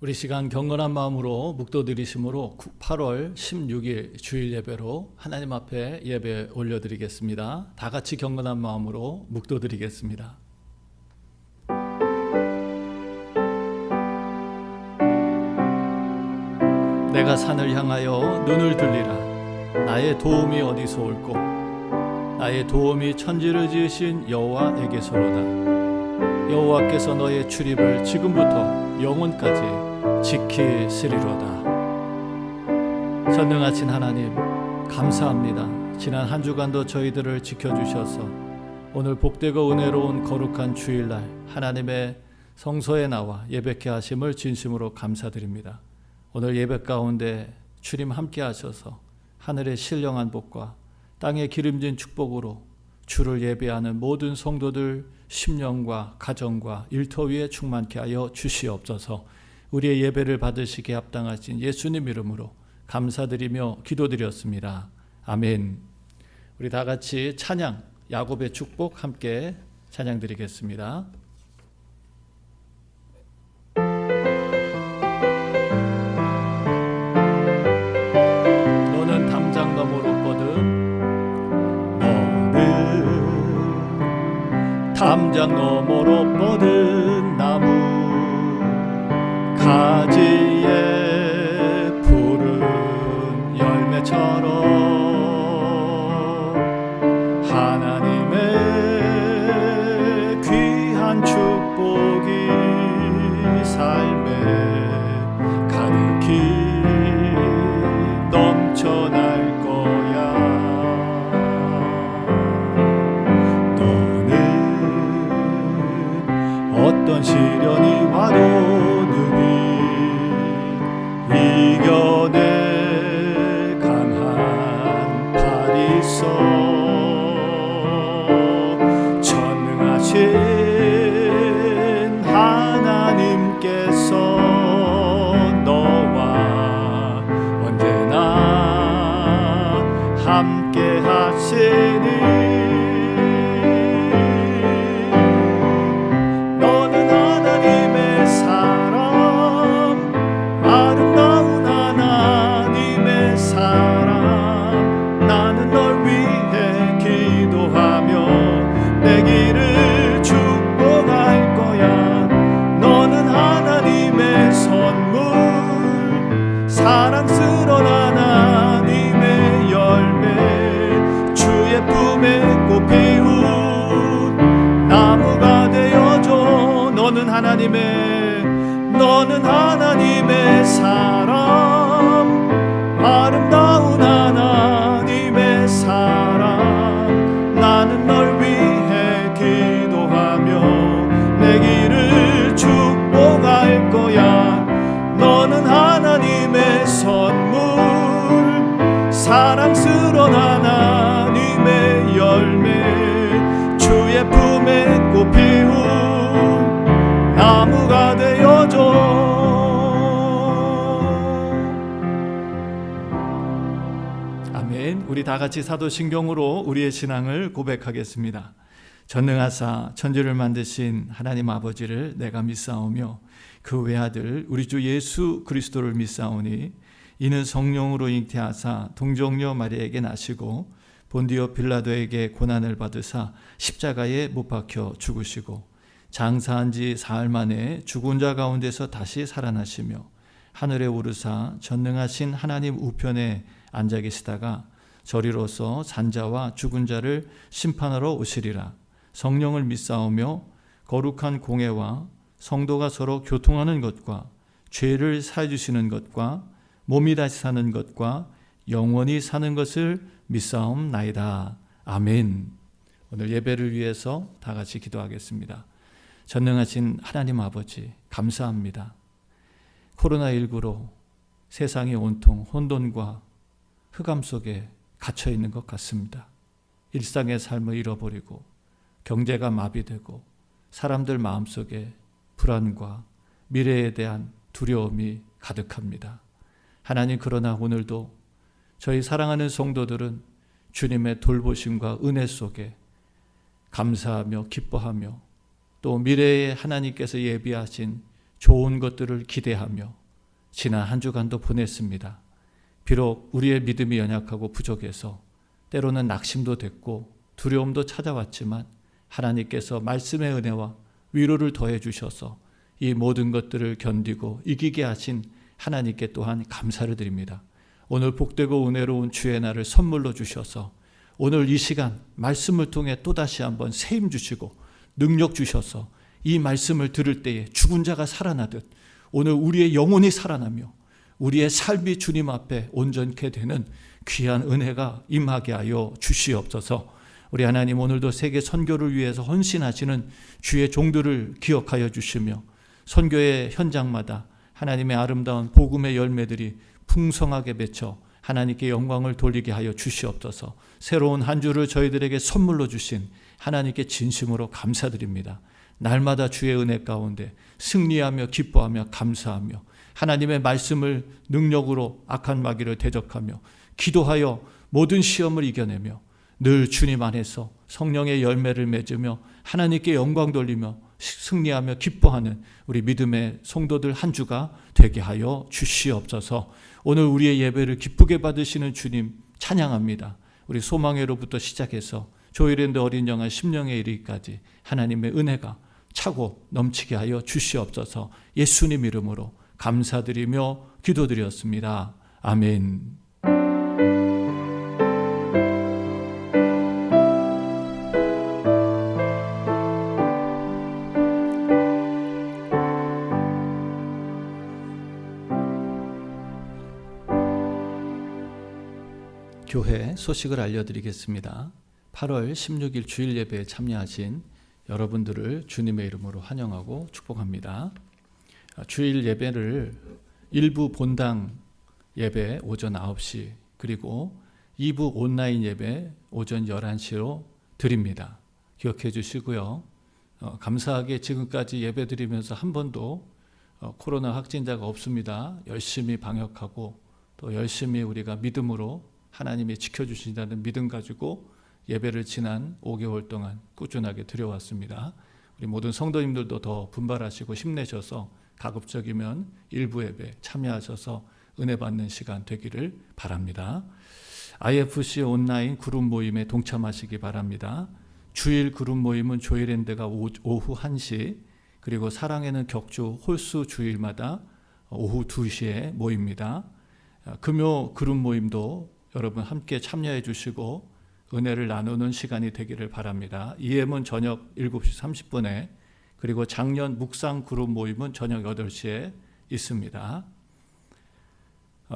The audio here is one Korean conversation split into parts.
우리 시간 경건한 마음으로 묵도드리심으로 8월 16일 주일 예배로 하나님 앞에 예배 올려드리겠습니다. 다 같이 경건한 마음으로 묵도드리겠습니다. 내가 산을 향하여 눈을 들리라. 나의 도움이 어디서 올꼬? 나의 도움이 천지를 지으신 여호와에게서로다. 여호와께서 너의 출입을 지금부터 영원까지 지키시리로다. 전능하신 하나님, 감사합니다. 지난 한 주간도 저희들을 지켜주셔서 오늘 복되고 은혜로운 거룩한 주일날 하나님의 성소에 나와 예배케 하심을 진심으로 감사드립니다. 오늘 예배 가운데 주님 함께 하셔서 하늘의 신령한 복과 땅의 기름진 축복으로 주를 예배하는 모든 성도들 심령과 가정과 일터 위에 충만케 하여 주시옵소서. 우리의 예배를 받으시기에 합당하신 예수님 이름으로 감사드리며 기도드렸습니다. 아멘. 우리 다 같이 찬양, 야곱의 축복 함께 찬양 드리겠습니다. 너는 담장 너머로 뻗은 담장 너머로 뻗은 나무 가지에 푸른 열매처럼 하나님의 귀한 축복이 삶에 가득히 넘쳐날 거야. 너는 어떤 시련이 와도 이겨낼 강한 팔이 있어. 전능하신 하나님께서 너와 언제나 함께 하시니 사랑스러운 하나님의 열매 주의 품에 꽃 피운 나무가 되어줘. 너는 하나님의 사람, 아름다운 하나님의 사람. 나는 널 위해 기도하며 내 길을 축복할 거야. 너는 하나님의 선물, 사랑스러운 하나님의 열매 주의 품에 꽃 피운 나무가 되어줘. 아멘. 우리 다 같이 사도신경으로 우리의 신앙을 고백하겠습니다. 전능하사 천지를 만드신 하나님 아버지를 내가 믿사오며 그 외아들 우리 주 예수 그리스도를 믿사오니 이는 성령으로 잉태하사 동정녀 마리아에게 나시고 본디오 빌라도에게 고난을 받으사 십자가에 못 박혀 죽으시고 장사한 지 사흘 만에 죽은 자 가운데서 다시 살아나시며 하늘에 오르사 전능하신 하나님 우편에 앉아 계시다가 저리로서 산자와 죽은 자를 심판하러 오시리라. 성령을 믿사오며 거룩한 공회와 성도가 서로 교통하는 것과 죄를 사해 주시는 것과 몸이 다시 사는 것과 영원히 사는 것을 믿사옵나이다. 아멘. 오늘 예배를 위해서 다 같이 기도하겠습니다. 전능하신 하나님 아버지, 감사합니다. 코로나19로 세상이 온통 혼돈과 흑암 속에 갇혀 있는 것 같습니다. 일상의 삶을 잃어버리고 경제가 마비되고 사람들 마음속에 불안과 미래에 대한 두려움이 가득합니다. 하나님, 그러나 오늘도 저희 사랑하는 성도들은 주님의 돌보심과 은혜 속에 감사하며 기뻐하며 또 미래에 하나님께서 예비하신 좋은 것들을 기대하며 지난 한 주간도 보냈습니다. 비록 우리의 믿음이 연약하고 부족해서 때로는 낙심도 됐고 두려움도 찾아왔지만 하나님께서 말씀의 은혜와 위로를 더해 주셔서 이 모든 것들을 견디고 이기게 하신 하나님께 또한 감사를 드립니다. 오늘 복되고 은혜로운 주의 날을 선물로 주셔서 오늘 이 시간 말씀을 통해 또다시 한번 세임 주시고 능력 주셔서 이 말씀을 들을 때에 죽은 자가 살아나듯 오늘 우리의 영혼이 살아나며 우리의 삶이 주님 앞에 온전케 되는 귀한 은혜가 임하게 하여 주시옵소서. 우리 하나님, 오늘도 세계 선교를 위해서 헌신하시는 주의 종들을 기억하여 주시며 선교의 현장마다 하나님의 아름다운 복음의 열매들이 풍성하게 맺혀 하나님께 영광을 돌리게 하여 주시옵소서. 새로운 한 주를 저희들에게 선물로 주신 하나님께 진심으로 감사드립니다. 날마다 주의 은혜 가운데 승리하며 기뻐하며 감사하며 하나님의 말씀을 능력으로 악한 마귀를 대적하며 기도하여 모든 시험을 이겨내며 늘 주님 안에서 성령의 열매를 맺으며 하나님께 영광 돌리며 승리하며 기뻐하는 우리 믿음의 성도들 한 주가 되게 하여 주시옵소서. 오늘 우리의 예배를 기쁘게 받으시는 주님 찬양합니다. 우리 소망회로부터 시작해서 조이랜드 어린 영아 심령에 이르기까지 하나님의 은혜가 차고 넘치게 하여 주시옵소서. 예수님 이름으로 감사드리며 기도드렸습니다. 아멘. 교회 소식을 알려드리겠습니다. 8월 16일 주일 예배에 참여하신 여러분들을 주님의 이름으로 환영하고 축복합니다. 주일 예배를 1부 본당 예배 오전 9시 그리고 2부 온라인 예배 오전 11시로 드립니다. 기억해 주시고요. 감사하게 지금까지 예배 드리면서 한 번도 코로나 확진자가 없습니다. 열심히 방역하고 또 열심히 우리가 믿음으로 하나님이 지켜주신다는 믿음 가지고 예배를 지난 5개월 동안 꾸준하게 드려왔습니다. 우리 모든 성도님들도 더 분발하시고 힘내셔서 가급적이면 일부 예배 참여하셔서 은혜 받는 시간 되기를 바랍니다. IFC 온라인 그룹 모임에 동참하시기 바랍니다. 주일 그룹 모임은 조이랜드가 오후 1시 그리고 사랑에는 격주 홀수 주일마다 오후 2시에 모입니다. 금요 그룹 모임도 여러분 함께 참여해 주시고 은혜를 나누는 시간이 되기를 바랍니다. EM은 저녁 7시 30분에 그리고 작년 묵상 그룹 모임은 저녁 8시에 있습니다.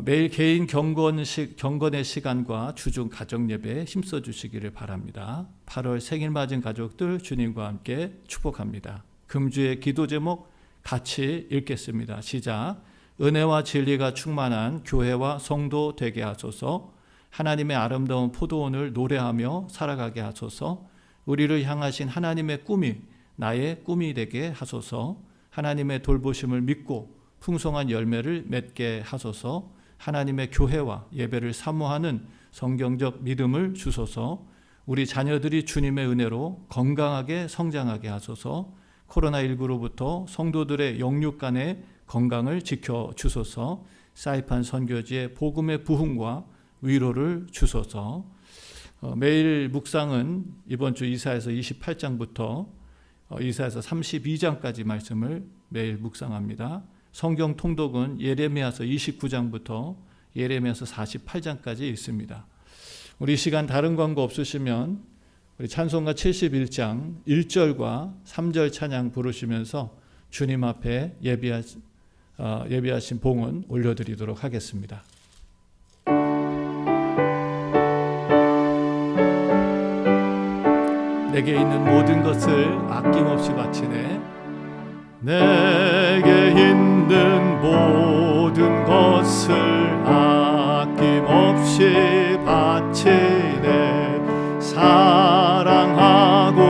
매일 개인 경건의 시간과 주중 가정 예배에 힘써 주시기를 바랍니다. 8월 생일 맞은 가족들 주님과 함께 축복합니다. 금주의 기도 제목 같이 읽겠습니다. 시작. 은혜와 진리가 충만한 교회와 성도 되게 하소서. 하나님의 아름다운 포도원을 노래하며 살아가게 하소서. 우리를 향하신 하나님의 꿈이 나의 꿈이 되게 하소서. 하나님의 돌보심을 믿고 풍성한 열매를 맺게 하소서. 하나님의 교회와 예배를 사모하는 성경적 믿음을 주소서. 우리 자녀들이 주님의 은혜로 건강하게 성장하게 하소서. 코로나19로부터 성도들의 영육 간의 건강을 지켜주소서. 사이판 선교지의 복음의 부흥과 위로를 주소서. 매일 묵상은 이번 주 이사야서 28장부터 이사야서 32장까지 말씀을 매일 묵상합니다. 성경 통독은 예레미야서 29장부터 예레미야서 48장까지 있습니다. 우리 이 시간 다른 광고 없으시면 우리 찬송가 71장 1절과 3절 찬양 부르시면서 주님 앞에 예비하신 봉헌 올려드리도록 하겠습니다. 내게 있는 모든 것을 아낌없이 바치네. 내게 있는 모든 것을 아낌없이 바치네. 사랑하고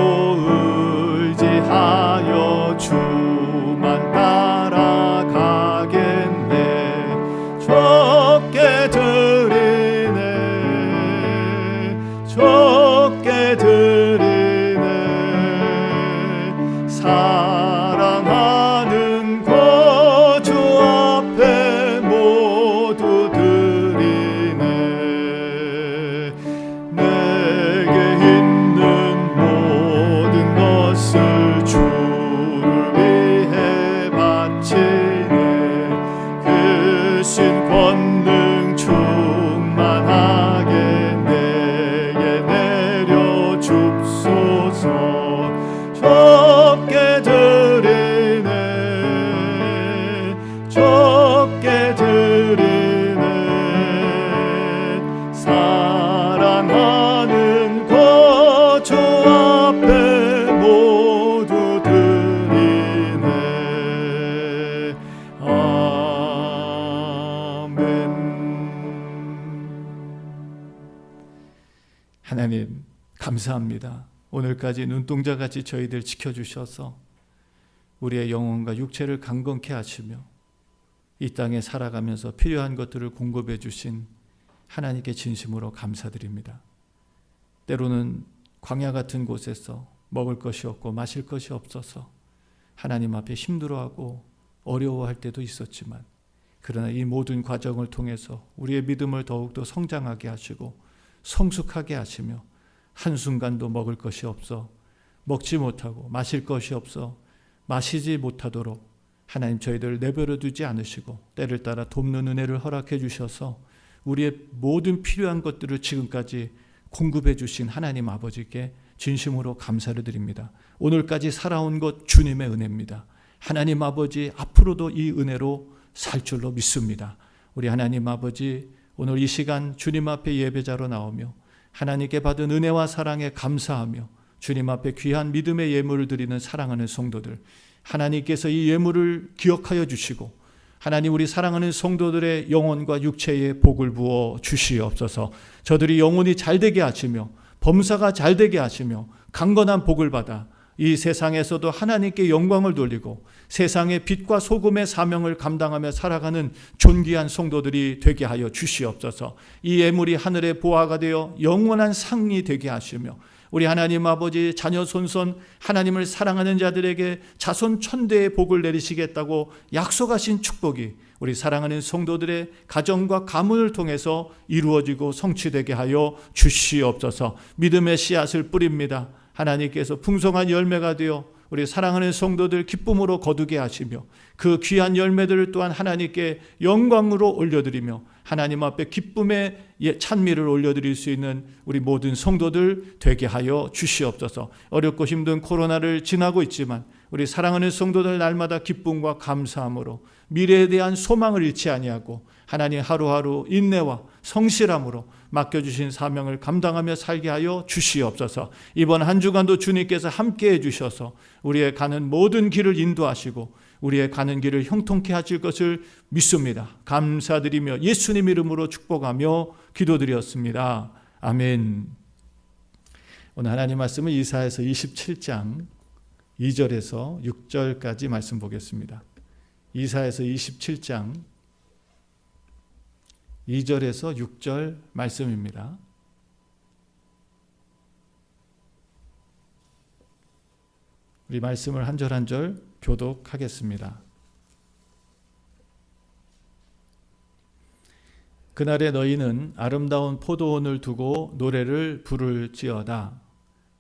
의지하여 주만 따라가겠네. 좁게 드리네. 좁게 드리네. 사랑하는 곳 권능 충만하게 내게 내려 줍소서. 적게 드리네 적게 드리네 사랑하는 거주 앞에 모두 드리네. 하나님 감사합니다. 오늘까지 눈동자같이 저희들 지켜주셔서 우리의 영혼과 육체를 강건케 하시며 이 땅에 살아가면서 필요한 것들을 공급해 주신 하나님께 진심으로 감사드립니다. 때로는 광야 같은 곳에서 먹을 것이 없고 마실 것이 없어서 하나님 앞에 힘들어하고 어려워할 때도 있었지만, 그러나 이 모든 과정을 통해서 우리의 믿음을 더욱더 성장하게 하시고 성숙하게 하시며, 한순간도 먹을 것이 없어 먹지 못하고 마실 것이 없어 마시지 못하도록 하나님 저희들을 내버려 두지 않으시고 때를 따라 돕는 은혜를 허락해 주셔서 우리의 모든 필요한 것들을 지금까지 공급해 주신 하나님 아버지께 진심으로 감사를 드립니다. 오늘까지 살아온 것 주님의 은혜입니다. 하나님 아버지 앞으로도 이 은혜로 살 줄로 믿습니다. 우리 하나님 아버지 오늘 이 시간 주님 앞에 예배자로 나오며 하나님께 받은 은혜와 사랑에 감사하며 주님 앞에 귀한 믿음의 예물을 드리는 사랑하는 성도들, 하나님께서 이 예물을 기억하여 주시고 하나님 우리 사랑하는 성도들의 영혼과 육체에 복을 부어 주시옵소서. 저들이 영혼이 잘되게 하시며 범사가 잘되게 하시며 강건한 복을 받아 이 세상에서도 하나님께 영광을 돌리고 세상의 빛과 소금의 사명을 감당하며 살아가는 존귀한 성도들이 되게 하여 주시옵소서. 이 예물이 하늘의 보화가 되어 영원한 상이 되게 하시며 우리 하나님 아버지 자녀 손손 하나님을 사랑하는 자들에게 자손 천대의 복을 내리시겠다고 약속하신 축복이 우리 사랑하는 성도들의 가정과 가문을 통해서 이루어지고 성취되게 하여 주시옵소서. 믿음의 씨앗을 뿌립니다. 하나님께서 풍성한 열매가 되어 우리 사랑하는 성도들 기쁨으로 거두게 하시며 그 귀한 열매들을 또한 하나님께 영광으로 올려드리며 하나님 앞에 기쁨의 찬미를 올려드릴 수 있는 우리 모든 성도들 되게 하여 주시옵소서. 어렵고 힘든 코로나를 지나고 있지만 우리 사랑하는 성도들 날마다 기쁨과 감사함으로 미래에 대한 소망을 잃지 아니하고 하나님 하루하루 인내와 성실함으로 맡겨주신 사명을 감당하며 살게 하여 주시옵소서. 이번 한 주간도 주님께서 함께해 주셔서 우리의 가는 모든 길을 인도하시고 우리의 가는 길을 형통케 하실 것을 믿습니다. 감사드리며 예수님 이름으로 축복하며 기도드렸습니다. 아멘. 오늘 하나님 말씀은 이사야서 27장 2절에서 6절까지 말씀 보겠습니다. 이사야서 27장 2절에서 6절 말씀입니다. 우리 말씀을 한 절 한 절 교독하겠습니다. 그날에 너희는 아름다운 포도원을 두고 노래를 부를지어다.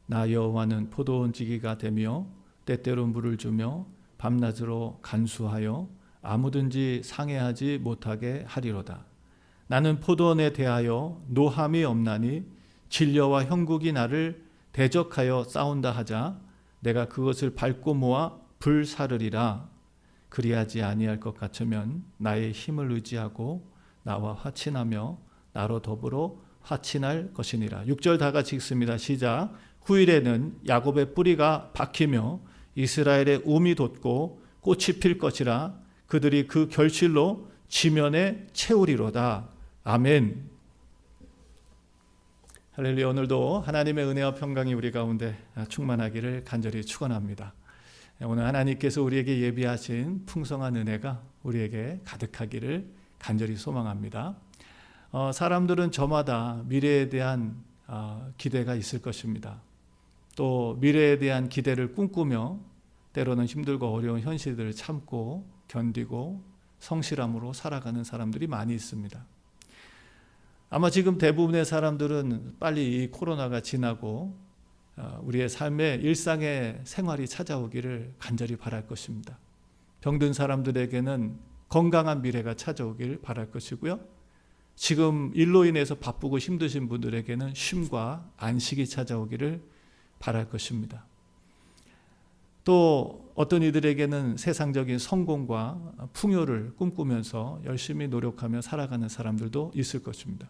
나 여호와는 포도원 지기가 되며 때때로 물을 주며 밤낮으로 간수하여 아무든지 상해하지 못하게 하리로다. 나는 포도원에 대하여 노함이 없나니 진려와 형국이 나를 대적하여 싸운다 하자 내가 그것을 밟고 모아 불사르리라. 그리하지 아니할 것 같으면 나의 힘을 의지하고 나와 화친하며 나로 더불어 화친할 것이니라. 6절 다 같이 읽습니다. 시작. 후일에는 야곱의 뿌리가 박히며 이스라엘의 움이 돋고 꽃이 필 것이라. 그들이 그 결실로 지면에 채우리로다. 아멘. 할렐루야. 오늘도 하나님의 은혜와 평강이 우리 가운데 충만하기를 간절히 축원합니다. 오늘 하나님께서 우리에게 예비하신 풍성한 은혜가 우리에게 가득하기를 간절히 소망합니다. 사람들은 저마다 미래에 대한 기대가 있을 것입니다. 또 미래에 대한 기대를 꿈꾸며 때로는 힘들고 어려운 현실들을 참고 견디고 성실함으로 살아가는 사람들이 많이 있습니다. 아마 지금 대부분의 사람들은 빨리 이 코로나가 지나고 우리의 삶의 일상의 생활이 찾아오기를 간절히 바랄 것입니다. 병든 사람들에게는 건강한 미래가 찾아오길 바랄 것이고요. 지금 일로 인해서 바쁘고 힘드신 분들에게는 쉼과 안식이 찾아오기를 바랄 것입니다. 또 어떤 이들에게는 세상적인 성공과 풍요를 꿈꾸면서 열심히 노력하며 살아가는 사람들도 있을 것입니다.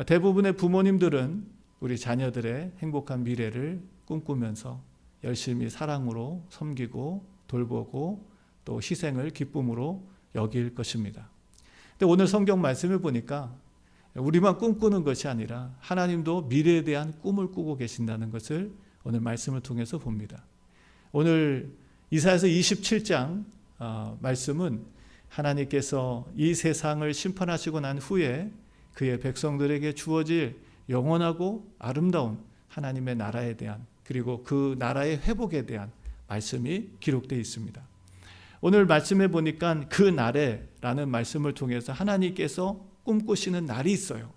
대부분의 부모님들은 우리 자녀들의 행복한 미래를 꿈꾸면서 열심히 사랑으로 섬기고 돌보고 또 희생을 기쁨으로 여길 것입니다. 근데 오늘 성경 말씀을 보니까 우리만 꿈꾸는 것이 아니라 하나님도 미래에 대한 꿈을 꾸고 계신다는 것을 오늘 말씀을 통해서 봅니다. 오늘 이사야서 27장 말씀은 하나님께서 이 세상을 심판하시고 난 후에 그의 백성들에게 주어질 영원하고 아름다운 하나님의 나라에 대한 그리고 그 나라의 회복에 대한 말씀이 기록되어 있습니다. 오늘 말씀해 보니까 그 날에라는 말씀을 통해서 하나님께서 꿈꾸시는 날이 있어요.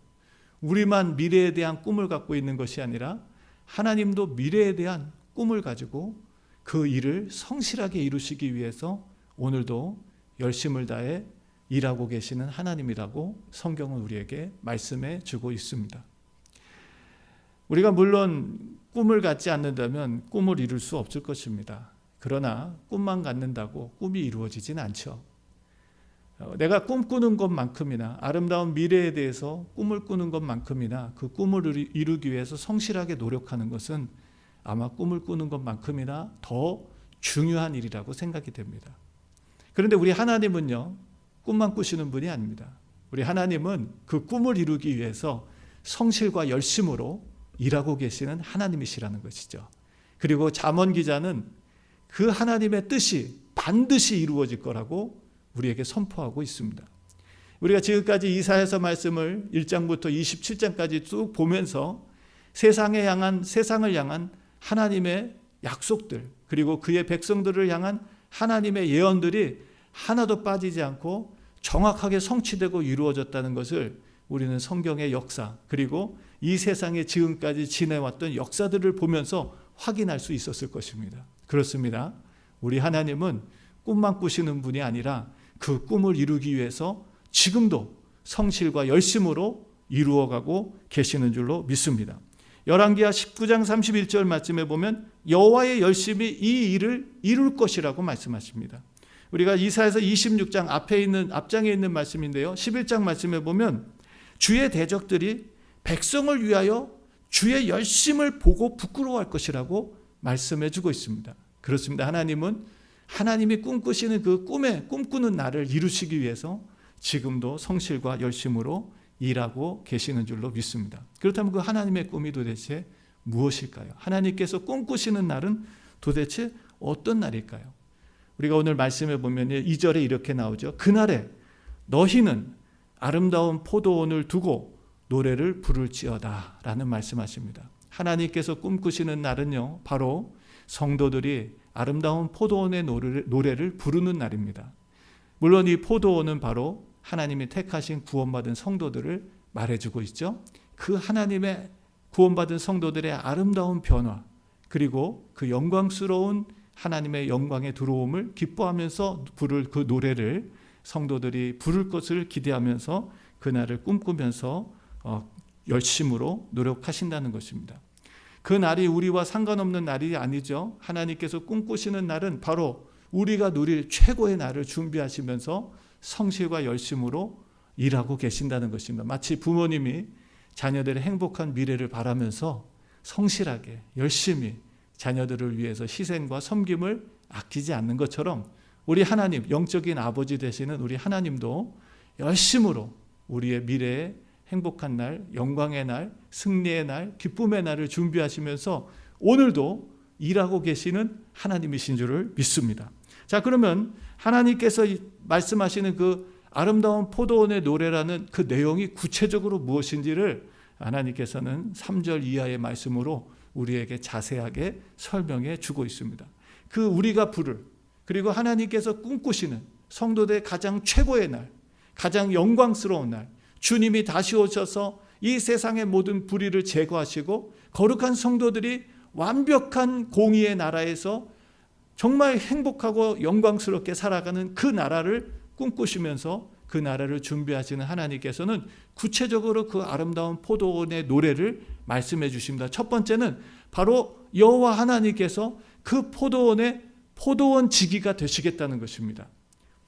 우리만 미래에 대한 꿈을 갖고 있는 것이 아니라 하나님도 미래에 대한 꿈을 가지고 그 일을 성실하게 이루시기 위해서 오늘도 열심을 다해 일하고 계시는 하나님이라고 성경은 우리에게 말씀해 주고 있습니다. 우리가 물론 꿈을 갖지 않는다면 꿈을 이룰 수 없을 것입니다. 그러나 꿈만 갖는다고 꿈이 이루어지진 않죠. 내가 꿈꾸는 것만큼이나 아름다운 미래에 대해서 꿈을 꾸는 것만큼이나 그 꿈을 이루기 위해서 성실하게 노력하는 것은 아마 꿈을 꾸는 것만큼이나 더 중요한 일이라고 생각이 됩니다. 그런데 우리 하나님은요, 꿈만 꾸시는 분이 아닙니다. 우리 하나님은 그 꿈을 이루기 위해서 성실과 열심으로 일하고 계시는 하나님이시라는 것이죠. 그리고 잠언 기자는 그 하나님의 뜻이 반드시 이루어질 거라고 우리에게 선포하고 있습니다. 우리가 지금까지 이사야서 말씀을 1장부터 27장까지 쭉 보면서 세상을 향한 하나님의 약속들 그리고 그의 백성들을 향한 하나님의 예언들이 하나도 빠지지 않고 정확하게 성취되고 이루어졌다는 것을 우리는 성경의 역사 그리고 이 세상에 지금까지 지내왔던 역사들을 보면서 확인할 수 있었을 것입니다. 그렇습니다. 우리 하나님은 꿈만 꾸시는 분이 아니라 그 꿈을 이루기 위해서 지금도 성실과 열심으로 이루어가고 계시는 줄로 믿습니다. 열왕기하 19장 31절 말씀에 보면 여호와의 열심히 이 일을 이룰 것이라고 말씀하십니다. 우리가 이사야서 26장 앞장에 있는 말씀인데요. 11장 말씀에 보면 주의 대적들이 백성을 위하여 주의 열심을 보고 부끄러워할 것이라고 말씀해 주고 있습니다. 그렇습니다. 하나님은 하나님이 꿈꾸시는 그 꿈꾸는 날을 이루시기 위해서 지금도 성실과 열심으로 일하고 계시는 줄로 믿습니다. 그렇다면 그 하나님의 꿈이 도대체 무엇일까요? 하나님께서 꿈꾸시는 날은 도대체 어떤 날일까요? 우리가 오늘 말씀해 보면 2절에 이렇게 나오죠. 그날에 너희는 아름다운 포도원을 두고 노래를 부를지어다 라는 말씀하십니다. 하나님께서 꿈꾸시는 날은요, 바로 성도들이 아름다운 포도원의 노래를 부르는 날입니다. 물론 이 포도원은 바로 하나님이 택하신 구원받은 성도들을 말해주고 있죠. 그 하나님의 구원받은 성도들의 아름다운 변화 그리고 그 영광스러운 하나님의 영광에 들어옴을 기뻐하면서 부를 그 노래를 성도들이 부를 것을 기대하면서 그날을 꿈꾸면서 열심으로 노력하신다는 것입니다. 그 날이 우리와 상관없는 날이 아니죠. 하나님께서 꿈꾸시는 날은 바로 우리가 누릴 최고의 날을 준비하시면서 성실과 열심으로 일하고 계신다는 것입니다. 마치 부모님이 자녀들의 행복한 미래를 바라면서 성실하게 열심히 자녀들을 위해서 희생과 섬김을 아끼지 않는 것처럼 우리 하나님, 영적인 아버지 되시는 우리 하나님도 열심으로 우리의 미래에 행복한 날, 영광의 날, 승리의 날, 기쁨의 날을 준비하시면서 오늘도 일하고 계시는 하나님이신 줄을 믿습니다. 자, 그러면 하나님께서 말씀하시는 그 아름다운 포도원의 노래라는 그 내용이 구체적으로 무엇인지를 하나님께서는 3절 이하의 말씀으로 우리에게 자세하게 설명해 주고 있습니다. 그 우리가 부를 그리고 하나님께서 꿈꾸시는 성도들의 가장 최고의 날, 가장 영광스러운 날, 주님이 다시 오셔서 이 세상의 모든 불의를 제거하시고 거룩한 성도들이 완벽한 공의의 나라에서 정말 행복하고 영광스럽게 살아가는 그 나라를 꿈꾸시면서 그 나라를 준비하시는 하나님께서는 구체적으로 그 아름다운 포도원의 노래를 말씀해 주십니다. 첫 번째는 바로 여호와 하나님께서 그 포도원의 포도원 지기가 되시겠다는 것입니다.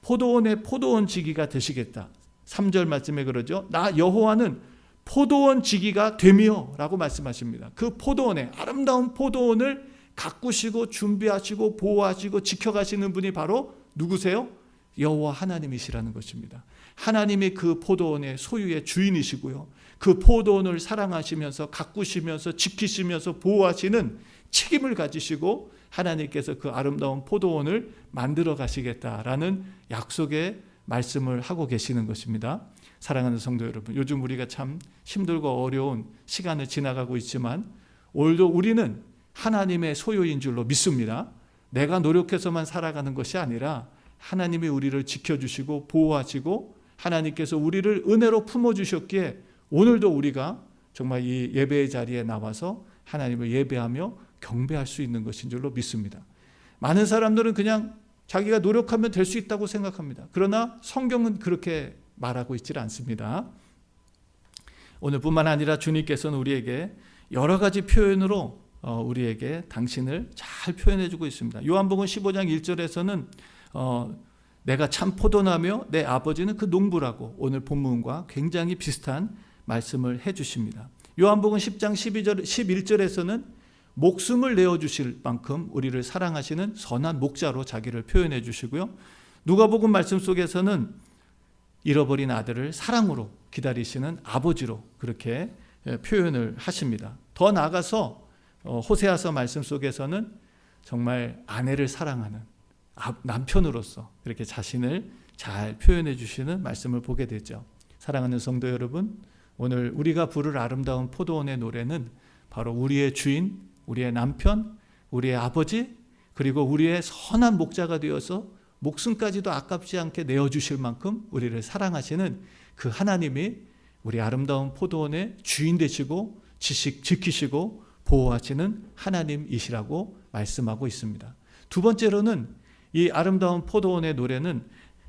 포도원의 포도원 지기가 되시겠다. 3절 말씀에 그러죠. 나 여호와는 포도원 지기가 되며 라고 말씀하십니다. 그 포도원에 아름다운 포도원을 가꾸시고 준비하시고 보호하시고 지켜가시는 분이 바로 누구세요? 여호와 하나님이시라는 것입니다. 하나님이 그 포도원의 소유의 주인이시고요. 그 포도원을 사랑하시면서 가꾸시면서 지키시면서 보호하시는 책임을 가지시고 하나님께서 그 아름다운 포도원을 만들어 가시겠다라는 약속의 말씀을 하고 계시는 것입니다. 사랑하는 성도 여러분, 요즘 우리가 참 힘들고 어려운 시간을 지나가고 있지만 오늘도 우리는 하나님의 소유인 줄로 믿습니다. 내가 노력해서만 살아가는 것이 아니라 하나님이 우리를 지켜주시고 보호하시고 하나님께서 우리를 은혜로 품어주셨기에 오늘도 우리가 정말 이 예배의 자리에 나와서 하나님을 예배하며 경배할 수 있는 것인 줄로 믿습니다. 많은 사람들은 그냥 자기가 노력하면 될 수 있다고 생각합니다. 그러나 성경은 그렇게 말하고 있질 않습니다. 오늘뿐만 아니라 주님께서는 우리에게 여러 가지 표현으로 우리에게 당신을 잘 표현해 주고 있습니다. 요한복음 15장 1절에서는 내가 참 포도나며 내 아버지는 그 농부라고 오늘 본문과 굉장히 비슷한 말씀을 해 주십니다. 요한복음 10장 12절, 11절에서는 목숨을 내어주실 만큼 우리를 사랑하시는 선한 목자로 자기를 표현해 주시고요. 누가복음 말씀 속에서는 잃어버린 아들을 사랑으로 기다리시는 아버지로 그렇게 표현을 하십니다. 더 나아가서 호세아서 말씀 속에서는 정말 아내를 사랑하는 남편으로서 그렇게 자신을 잘 표현해 주시는 말씀을 보게 되죠. 사랑하는 성도 여러분, 오늘 우리가 부를 아름다운 포도원의 노래는 바로 우리의 주인, 우리의 남편, 우리의 아버지, 그리고 우리의 선한 목자가 되어서 목숨까지도 아깝지 않게 내어주실 만큼 우리를 사랑하시는 그 하나님이 우리 아름다운 포도원의 주인 되시고 지키시고 보호하시는 하나님이시라고 말씀하고 있습니다. 두 번째로는 이 아름다운 포도원의 노래는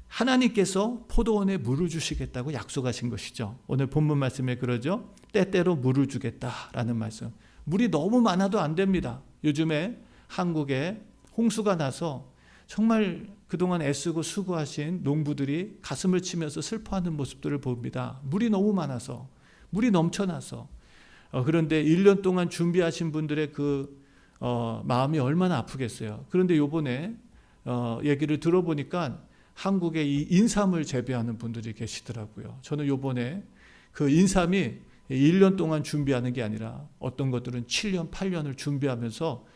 하나님께서 포도원에 물을 주시겠다고 약속하신 것이죠. 오늘 본문 말씀에 그러죠. 때때로 물을 주겠다라는 말씀. 물이 너무 많아도 안 됩니다. 요즘에 한국에 홍수가 나서 정말 그동안 애쓰고 수고하신 농부들이 가슴을 치면서 슬퍼하는 모습들을 봅니다. 물이 너무 많아서, 물이 넘쳐나서. 그런데 1년 동안 준비하신 분들의 그 마음이 얼마나 아프겠어요. 그런데 요번에 얘기를 들어보니까 한국에 이 인삼을 재배하는 분들이 계시더라고요. 저는 요번에 그 인삼이 1년 동안 준비하는 게 아니라 어떤 것들은 7년, 8년을 준비하면서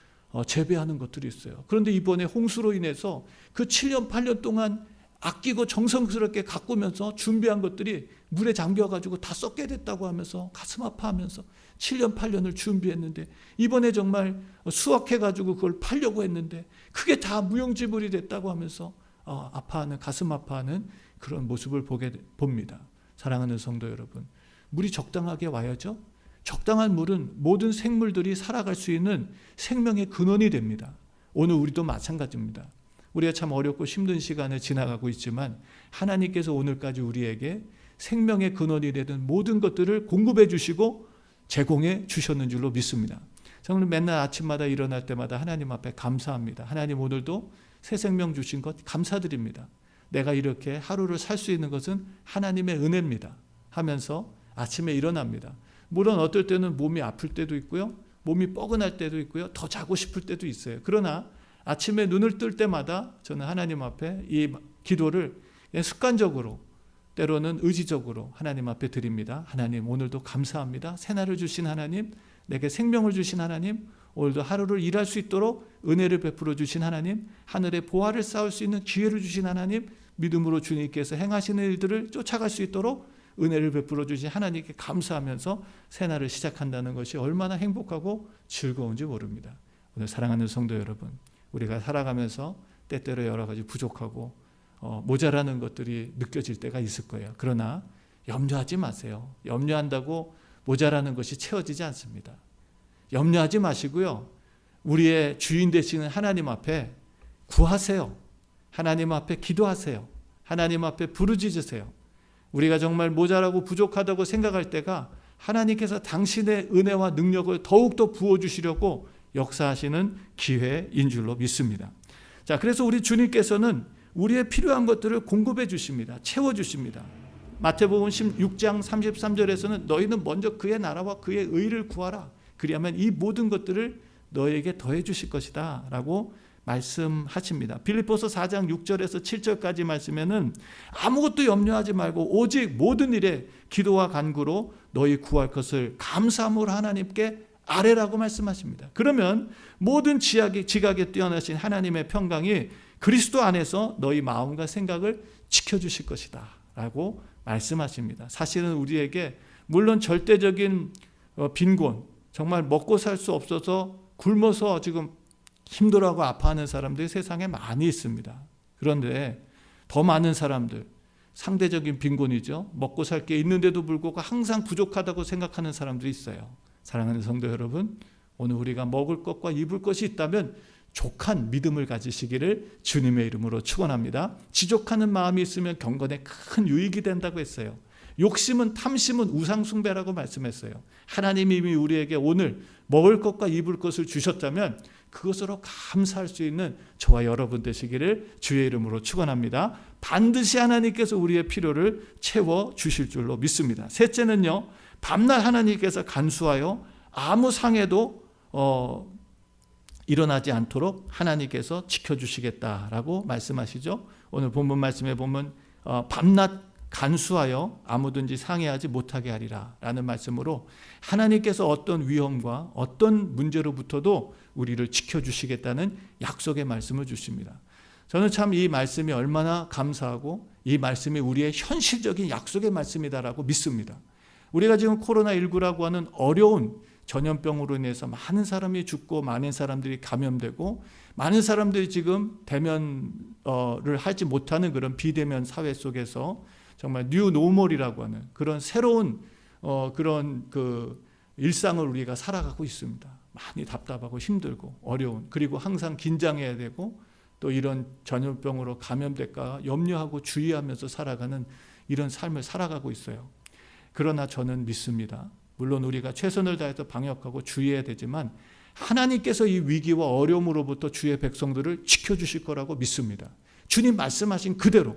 재배하는 것들이 있어요. 그런데 이번에 홍수로 인해서 그 7년, 8년 동안 아끼고 정성스럽게 가꾸면서 준비한 것들이 물에 잠겨가지고 다 썩게 됐다고 하면서 가슴 아파하면서 7년, 8년을 준비했는데 이번에 정말 수확해가지고 그걸 팔려고 했는데 그게 다 무용지물이 됐다고 하면서 아파하는, 가슴 아파하는 그런 모습을 봅니다. 사랑하는 성도 여러분, 물이 적당하게 와야죠. 적당한 물은 모든 생물들이 살아갈 수 있는 생명의 근원이 됩니다. 오늘 우리도 마찬가지입니다. 우리가 참 어렵고 힘든 시간을 지나가고 있지만 하나님께서 오늘까지 우리에게 생명의 근원이 되는 모든 것들을 공급해 주시고 제공해 주셨는 줄로 믿습니다. 저는 맨날 아침마다 일어날 때마다 하나님 앞에 감사합니다. 하나님 오늘도 새 생명 주신 것 감사드립니다. 내가 이렇게 하루를 살 수 있는 것은 하나님의 은혜입니다 하면서 아침에 일어납니다. 물론 어떨 때는 몸이 아플 때도 있고요. 몸이 뻐근할 때도 있고요. 더 자고 싶을 때도 있어요. 그러나 아침에 눈을 뜰 때마다 저는 하나님 앞에 이 기도를 그냥 습관적으로 때로는 의지적으로 하나님 앞에 드립니다. 하나님 오늘도 감사합니다. 새날을 주신 하나님, 내게 생명을 주신 하나님, 오늘도 하루를 일할 수 있도록 은혜를 베풀어 주신 하나님, 하늘의 보화를 쌓을 수 있는 기회를 주신 하나님, 믿음으로 주님께서 행하시는 일들을 쫓아갈 수 있도록 은혜를 베풀어 주신 하나님께 감사하면서 새날을 시작한다는 것이 얼마나 행복하고 즐거운지 모릅니다. 오늘 사랑하는 성도 여러분, 우리가 살아가면서 때때로 여러 가지 부족하고 모자라는 것들이 느껴질 때가 있을 거예요. 그러나 염려하지 마세요. 염려한다고 모자라는 것이 채워지지 않습니다. 염려하지 마시고요. 우리의 주인 되시는 하나님 앞에 구하세요. 하나님 앞에 기도하세요. 하나님 앞에 부르짖으세요. 우리가 정말 모자라고 부족하다고 생각할 때가 하나님께서 당신의 은혜와 능력을 더욱더 부어주시려고 역사하시는 기회인 줄로 믿습니다. 자, 그래서 우리 주님께서는 우리의 필요한 것들을 공급해 주십니다. 채워 주십니다. 마태복음 16장 33절에서는 너희는 먼저 그의 나라와 그의 의를 구하라. 그리하면 이 모든 것들을 너에게 더해 주실 것이다 라고 말씀하십니다. 빌립보서 4장 6절에서 7절까지 말씀에는 아무것도 염려하지 말고 오직 모든 일에 기도와 간구로 너희 구할 것을 감사함으로 하나님께 아뢰라고 말씀하십니다. 그러면 모든 지각에 뛰어나신 하나님의 평강이 그리스도 안에서 너희 마음과 생각을 지켜주실 것이다 라고 말씀하십니다. 사실은 우리에게 물론 절대적인 빈곤, 정말 먹고 살 수 없어서 굶어서 지금 힘들어하고 아파하는 사람들이 세상에 많이 있습니다. 그런데 더 많은 사람들, 상대적인 빈곤이죠. 먹고 살 게 있는데도 불구하고 항상 부족하다고 생각하는 사람들이 있어요. 사랑하는 성도 여러분, 오늘 우리가 먹을 것과 입을 것이 있다면 족한 믿음을 가지시기를 주님의 이름으로 축원합니다. 지족하는 마음이 있으면 경건에 큰 유익이 된다고 했어요. 욕심은 탐심은 우상숭배라고 말씀했어요. 하나님이 이미 우리에게 오늘 먹을 것과 입을 것을 주셨다면 그것으로 감사할 수 있는 저와 여러분 되시기를 주의 이름으로 축원합니다. 반드시 하나님께서 우리의 필요를 채워주실 줄로 믿습니다. 셋째는요, 밤낮 하나님께서 간수하여 아무 상해도 일어나지 않도록 하나님께서 지켜주시겠다라고 말씀하시죠. 오늘 본문 말씀에 보면 밤낮 간수하여 아무든지 상해하지 못하게 하리라 라는 말씀으로 하나님께서 어떤 위험과 어떤 문제로부터도 우리를 지켜주시겠다는 약속의 말씀을 주십니다. 저는 참 이 말씀이 얼마나 감사하고 이 말씀이 우리의 현실적인 약속의 말씀이다라고 믿습니다. 우리가 지금 코로나19라고 하는 어려운 전염병으로 인해서 많은 사람이 죽고 많은 사람들이 감염되고 많은 사람들이 지금 대면을 하지 못하는 그런 비대면 사회 속에서 정말 뉴 노멀이라고 하는 그런 새로운 그런 그 일상을 우리가 살아가고 있습니다. 많이 답답하고 힘들고 어려운, 그리고 항상 긴장해야 되고 또 이런 전염병으로 감염될까 염려하고 주의하면서 살아가는 이런 삶을 살아가고 있어요. 그러나 저는 믿습니다. 물론 우리가 최선을 다해서 방역하고 주의해야 되지만 하나님께서 이 위기와 어려움으로부터 주의 백성들을 지켜주실 거라고 믿습니다. 주님 말씀하신 그대로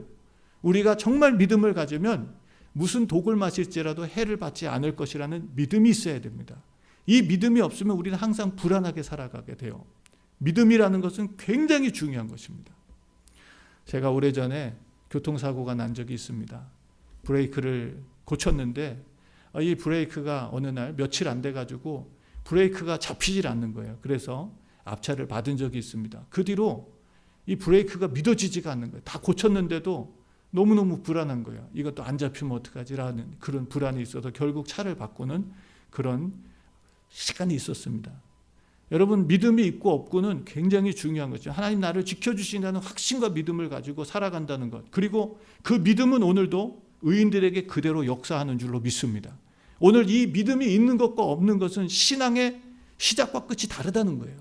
우리가 정말 믿음을 가지면 무슨 독을 마실지라도 해를 받지 않을 것이라는 믿음이 있어야 됩니다. 이 믿음이 없으면 우리는 항상 불안하게 살아가게 돼요. 믿음이라는 것은 굉장히 중요한 것입니다. 제가 오래전에 교통사고가 난 적이 있습니다. 브레이크를 고쳤는데 이 브레이크가 어느 날 며칠 안 돼가지고 브레이크가 잡히질 않는 거예요. 그래서 앞차를 받은 적이 있습니다. 그 뒤로 이 브레이크가 믿어지지가 않는 거예요. 다 고쳤는데도 너무너무 불안한 거예요. 이것도 안 잡히면 어떡하지라는 그런 불안이 있어서 결국 차를 바꾸는 그런 시간이 있었습니다. 여러분, 믿음이 있고 없고는 굉장히 중요한 거죠. 하나님 나를 지켜주신다는 확신과 믿음을 가지고 살아간다는 것, 그리고 그 믿음은 오늘도 의인들에게 그대로 역사하는 줄로 믿습니다. 오늘 이 믿음이 있는 것과 없는 것은 신앙의 시작과 끝이 다르다는 거예요.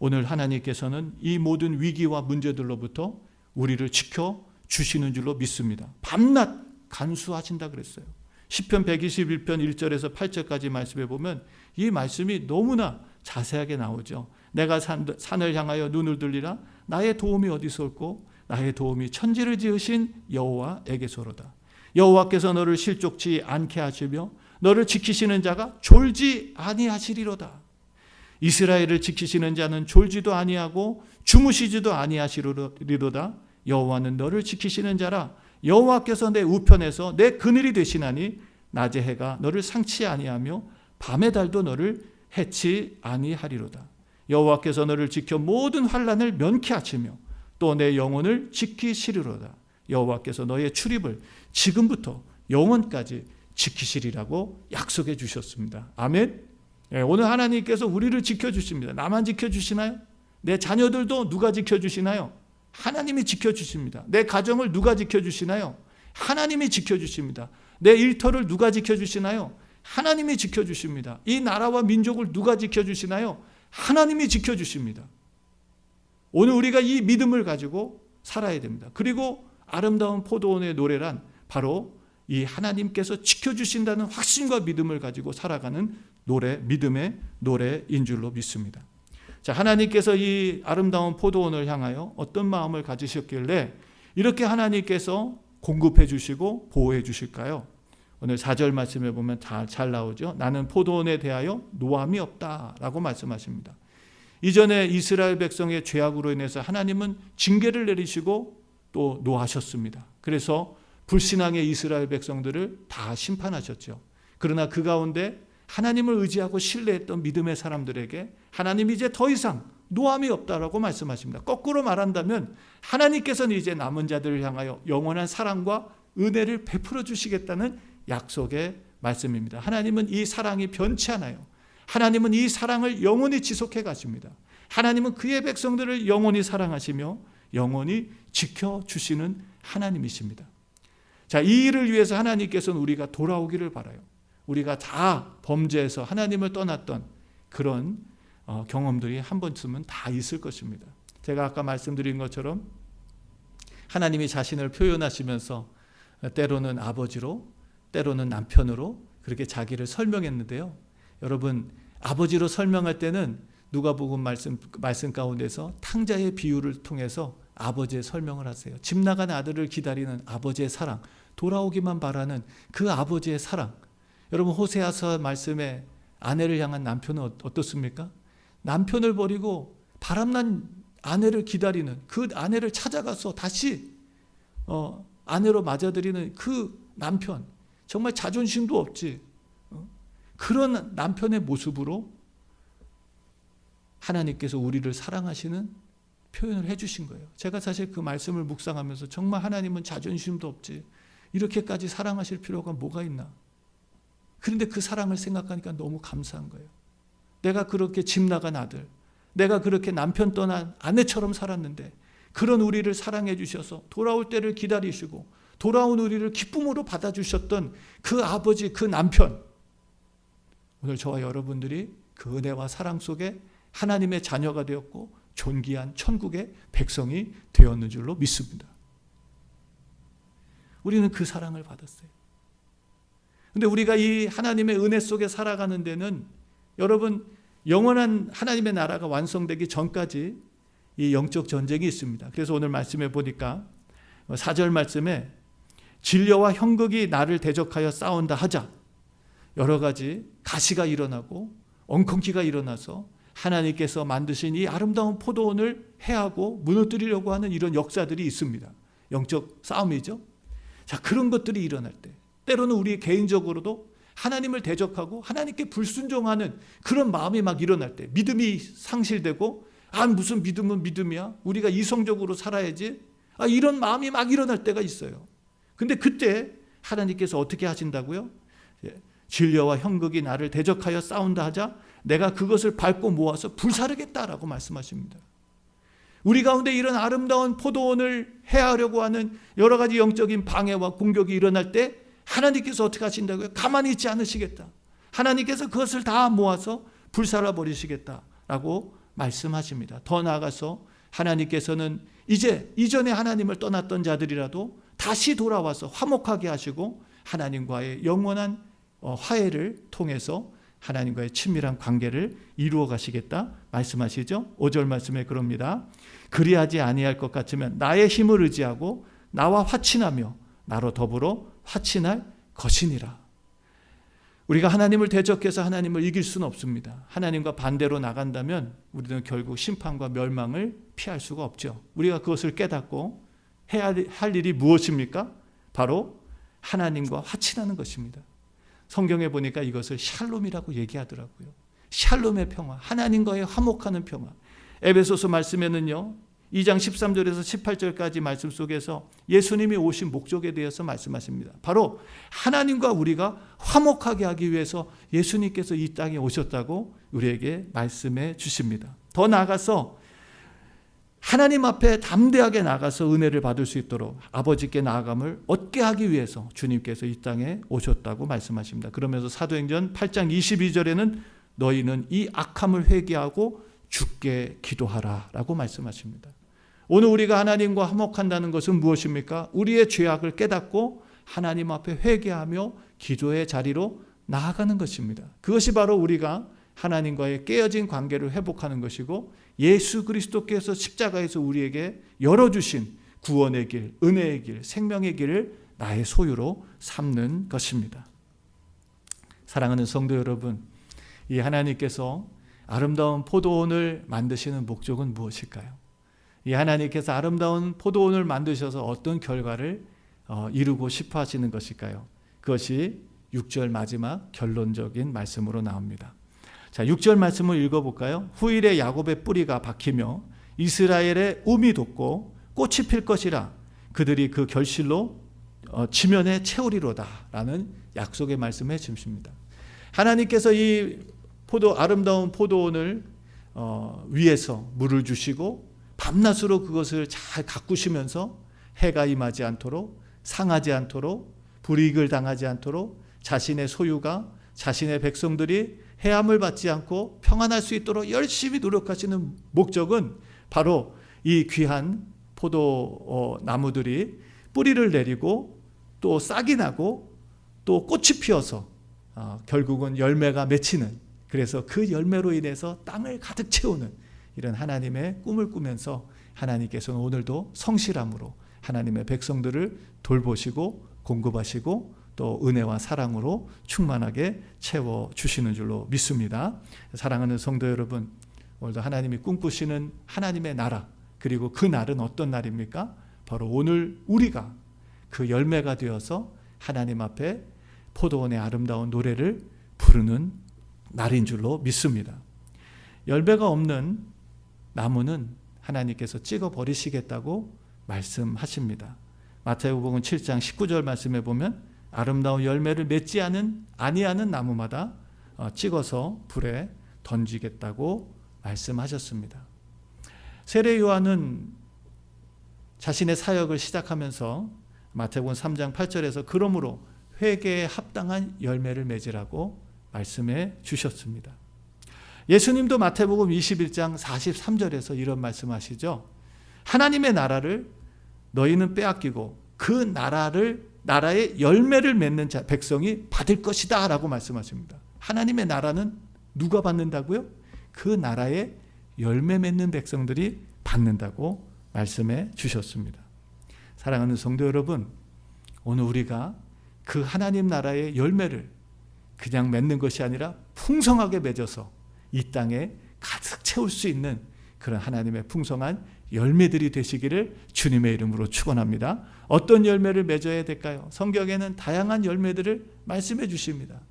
오늘 하나님께서는 이 모든 위기와 문제들로부터 우리를 지켜주시는 줄로 믿습니다. 밤낮 간수하신다 그랬어요. 시편 121편 1절에서 8절까지 말씀해 보면 이 말씀이 너무나 자세하게 나오죠. 내가 산을 향하여 눈을 들리라. 나의 도움이 어디서 올꼬? 나의 도움이 천지를 지으신 여호와에게서로다. 여호와께서 너를 실족치 않게 하시며 너를 지키시는 자가 졸지 아니하시리로다. 이스라엘을 지키시는 자는 졸지도 아니하고 주무시지도 아니하시리로다. 여호와는 너를 지키시는 자라. 여호와께서 내 우편에서 내 그늘이 되시나니 낮의 해가 너를 상치 아니하며 밤의 달도 너를 해치 아니하리로다. 여호와께서 너를 지켜 모든 환난을 면케하시며 또 내 영혼을 지키시리로다. 여호와께서 너의 출입을 지금부터 영원까지 지키시리라고 약속해 주셨습니다. 아멘. 오늘 하나님께서 우리를 지켜주십니다. 나만 지켜주시나요? 내 자녀들도 누가 지켜주시나요? 하나님이 지켜주십니다. 내 가정을 누가 지켜주시나요? 하나님이 지켜주십니다. 내 일터를 누가 지켜주시나요? 하나님이 지켜주십니다. 이 나라와 민족을 누가 지켜주시나요? 하나님이 지켜주십니다. 오늘 우리가 이 믿음을 가지고 살아야 됩니다. 그리고 아름다운 포도원의 노래란 바로 이 하나님께서 지켜주신다는 확신과 믿음을 가지고 살아가는 믿음의 노래인 줄로 믿습니다. 자, 하나님께서 이 아름다운 포도원을 향하여 어떤 마음을 가지셨길래 이렇게 하나님께서 공급해 주시고 보호해 주실까요? 오늘 4절 말씀에 보면 잘 나오죠. 나는 포도원에 대하여 노함이 없다라고 말씀하십니다. 이전에 이스라엘 백성의 죄악으로 인해서 하나님은 징계를 내리시고 또 노하셨습니다. 그래서 불신앙의 이스라엘 백성들을 다 심판하셨죠. 그러나 그 가운데 하나님을 의지하고 신뢰했던 믿음의 사람들에게 하나님이 이제 더 이상 노함이 없다라고 말씀하십니다. 거꾸로 말한다면 하나님께서는 이제 남은 자들을 향하여 영원한 사랑과 은혜를 베풀어 주시겠다는 약속의 말씀입니다. 하나님은 이 사랑이 변치 않아요. 하나님은 이 사랑을 영원히 지속해 가십니다. 하나님은 그의 백성들을 영원히 사랑하시며 영원히 지켜주시는 하나님이십니다. 자, 이 일을 위해서 하나님께서는 우리가 돌아오기를 바라요. 우리가 다 범죄해서 하나님을 떠났던 그런 경험들이 한 번쯤은 다 있을 것입니다. 제가 아까 말씀드린 것처럼 하나님이 자신을 표현하시면서 때로는 아버지로, 때로는 남편으로 그렇게 자기를 설명했는데요. 여러분, 아버지로 설명할 때는 누가복음 말씀 가운데서 탕자의 비유를 통해서 아버지의 설명을 하세요. 집 나간 아들을 기다리는 아버지의 사랑, 돌아오기만 바라는 그 아버지의 사랑. 여러분, 호세아서 말씀에 아내를 향한 남편은 어떻습니까? 남편을 버리고 바람난 아내를 기다리는 그 아내를 찾아가서 다시 아내로 맞아들이는 그 남편, 정말 자존심도 없지. 그런 남편의 모습으로 하나님께서 우리를 사랑하시는 표현을 해주신 거예요. 제가 사실 그 말씀을 묵상하면서 정말 하나님은 자존심도 없지, 이렇게까지 사랑하실 필요가 뭐가 있나. 그런데 그 사랑을 생각하니까 너무 감사한 거예요. 내가 그렇게 집 나간 아들, 내가 그렇게 남편 떠난 아내처럼 살았는데 그런 우리를 사랑해 주셔서 돌아올 때를 기다리시고 돌아온 우리를 기쁨으로 받아주셨던 그 아버지, 그 남편, 오늘 저와 여러분들이 그 은혜와 사랑 속에 하나님의 자녀가 되었고 존귀한 천국의 백성이 되었는 줄로 믿습니다. 우리는 그 사랑을 받았어요. 근데 우리가 이 하나님의 은혜 속에 살아가는 데는 여러분, 영원한 하나님의 나라가 완성되기 전까지 이 영적 전쟁이 있습니다. 그래서 오늘 말씀해 보니까 4절 말씀에 진려와 형극이 나를 대적하여 싸운다 하자, 여러 가지 가시가 일어나고 엉겅퀴가 일어나서 하나님께서 만드신 이 아름다운 포도원을 해하고 무너뜨리려고 하는 이런 역사들이 있습니다. 영적 싸움이죠. 자, 그런 것들이 일어날 때 때로는 우리 개인적으로도 하나님을 대적하고 하나님께 불순종하는 그런 마음이 막 일어날 때, 믿음이 상실되고 무슨 믿음은 믿음이야, 우리가 이성적으로 살아야지, 이런 마음이 막 일어날 때가 있어요. 근데 그때 하나님께서 어떻게 하신다고요? 진려와 형극이 나를 대적하여 싸운다 하자 내가 그것을 밟고 모아서 불사르겠다라고 말씀하십니다. 우리 가운데 이런 아름다운 포도원을 해하려고 하는 여러 가지 영적인 방해와 공격이 일어날 때 하나님께서 어떻게 하신다고요? 가만히 있지 않으시겠다. 하나님께서 그것을 다 모아서 불살라 버리시겠다라고 말씀하십니다. 더 나아가서 하나님께서는 이전에 하나님을 떠났던 자들이라도 다시 돌아와서 화목하게 하시고 하나님과의 영원한 화해를 통해서 하나님과의 친밀한 관계를 이루어 가시겠다 말씀하시죠. 5절 말씀에 그럽니다. 그리하지 아니할 것 같으면 나의 힘을 의지하고 나와 화친하며 나로 더불어 화친할 것이니라. 우리가 하나님을 대적해서 하나님을 이길 수는 없습니다. 하나님과 반대로 나간다면 우리는 결국 심판과 멸망을 피할 수가 없죠. 우리가 그것을 깨닫고 해야 할 일이 무엇입니까? 바로 하나님과 화친하는 것입니다. 성경에 보니까 이것을 샬롬이라고 얘기하더라고요. 샬롬의 평화, 하나님과의 화목하는 평화. 에베소서 말씀에는요, 2장 13절에서 18절까지 말씀 속에서 예수님이 오신 목적에 대해서 말씀하십니다. 바로 하나님과 우리가 화목하게 하기 위해서 예수님께서 이 땅에 오셨다고 우리에게 말씀해 주십니다. 더 나아가서 하나님 앞에 담대하게 나가서 은혜를 받을 수 있도록 아버지께 나아감을 얻게 하기 위해서 주님께서 이 땅에 오셨다고 말씀하십니다. 그러면서 사도행전 8장 22절에는 너희는 이 악함을 회개하고 주께 기도하라 라고 말씀하십니다. 오늘 우리가 하나님과 화목한다는 것은 무엇입니까? 우리의 죄악을 깨닫고 하나님 앞에 회개하며 기도의 자리로 나아가는 것입니다. 그것이 바로 우리가 하나님과의 깨어진 관계를 회복하는 것이고, 예수 그리스도께서 십자가에서 우리에게 열어주신 구원의 길, 은혜의 길, 생명의 길을 나의 소유로 삼는 것입니다. 사랑하는 성도 여러분, 이 하나님께서 아름다운 포도원을 만드시는 목적은 무엇일까요? 이 하나님께서 아름다운 포도원을 만드셔서 어떤 결과를 이루고 싶어 하시는 것일까요? 그것이 6절 마지막 결론적인 말씀으로 나옵니다. 자, 6절 말씀을 읽어볼까요? 후일에 야곱의 뿌리가 박히며 이스라엘의 움이 돋고 꽃이 필 것이라 그들이 그 결실로 지면에 채우리로다 라는 약속의 말씀을 해주십니다. 하나님께서 이 아름다운 포도원을 위에서 물을 주시고 밤낮으로 그것을 잘 가꾸시면서 해가 임하지 않도록, 상하지 않도록, 불이익을 당하지 않도록 자신의 소유가, 자신의 백성들이 해함을 받지 않고 평안할 수 있도록 열심히 노력하시는 목적은 바로 이 귀한 포도 나무들이 뿌리를 내리고 또 싹이 나고 또 꽃이 피어서 결국은 열매가 맺히는, 그래서 그 열매로 인해서 땅을 가득 채우는 이런 하나님의 꿈을 꾸면서 하나님께서는 오늘도 성실함으로 하나님의 백성들을 돌보시고 공급하시고 또 은혜와 사랑으로 충만하게 채워주시는 줄로 믿습니다. 사랑하는 성도 여러분, 오늘도 하나님이 꿈꾸시는 하나님의 나라, 그리고 그 날은 어떤 날입니까? 바로 오늘 우리가 그 열매가 되어서 하나님 앞에 포도원의 아름다운 노래를 부르는 날인 줄로 믿습니다. 열매가 없는 나무는 하나님께서 찍어 버리시겠다고 말씀하십니다. 마태복음 7장 19절 말씀에 보면 아름다운 열매를 맺지 아니하는 나무마다 찍어서 불에 던지겠다고 말씀하셨습니다. 세례 요한은 자신의 사역을 시작하면서 마태복음 3장 8절에서 그러므로 회개에 합당한 열매를 맺으라고 말씀해 주셨습니다. 예수님도 마태복음 21장 43절에서 이런 말씀하시죠. 하나님의 나라를 너희는 빼앗기고 그 나라의 열매를 맺는 백성이 받을 것이다 라고 말씀하십니다. 하나님의 나라는 누가 받는다고요? 그 나라의 열매 맺는 백성들이 받는다고 말씀해 주셨습니다. 사랑하는 성도 여러분, 오늘 우리가 그 하나님 나라의 열매를 그냥 맺는 것이 아니라 풍성하게 맺어서 이 땅에 가득 채울 수 있는 그런 하나님의 풍성한 열매들이 되시기를 주님의 이름으로 축원합니다. 어떤 열매를 맺어야 될까요? 성경에는 다양한 열매들을 말씀해 주십니다.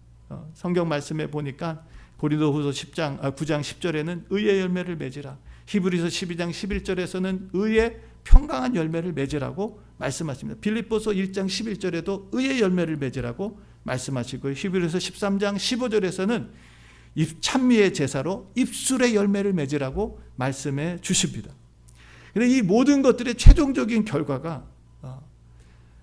성경 말씀에 보니까 고린도후서 9장 10절에는 의의 열매를 맺으라, 히브리서 12장 11절에서는 의의 평강한 열매를 맺으라고 말씀하십니다. 빌립보서 1장 11절에도 의의 열매를 맺으라고 말씀하시고, 히브리서 13장 15절에서는 찬미의 제사로 입술의 열매를 맺으라고 말씀해 주십니다. 그런데 이 모든 것들의 최종적인 결과가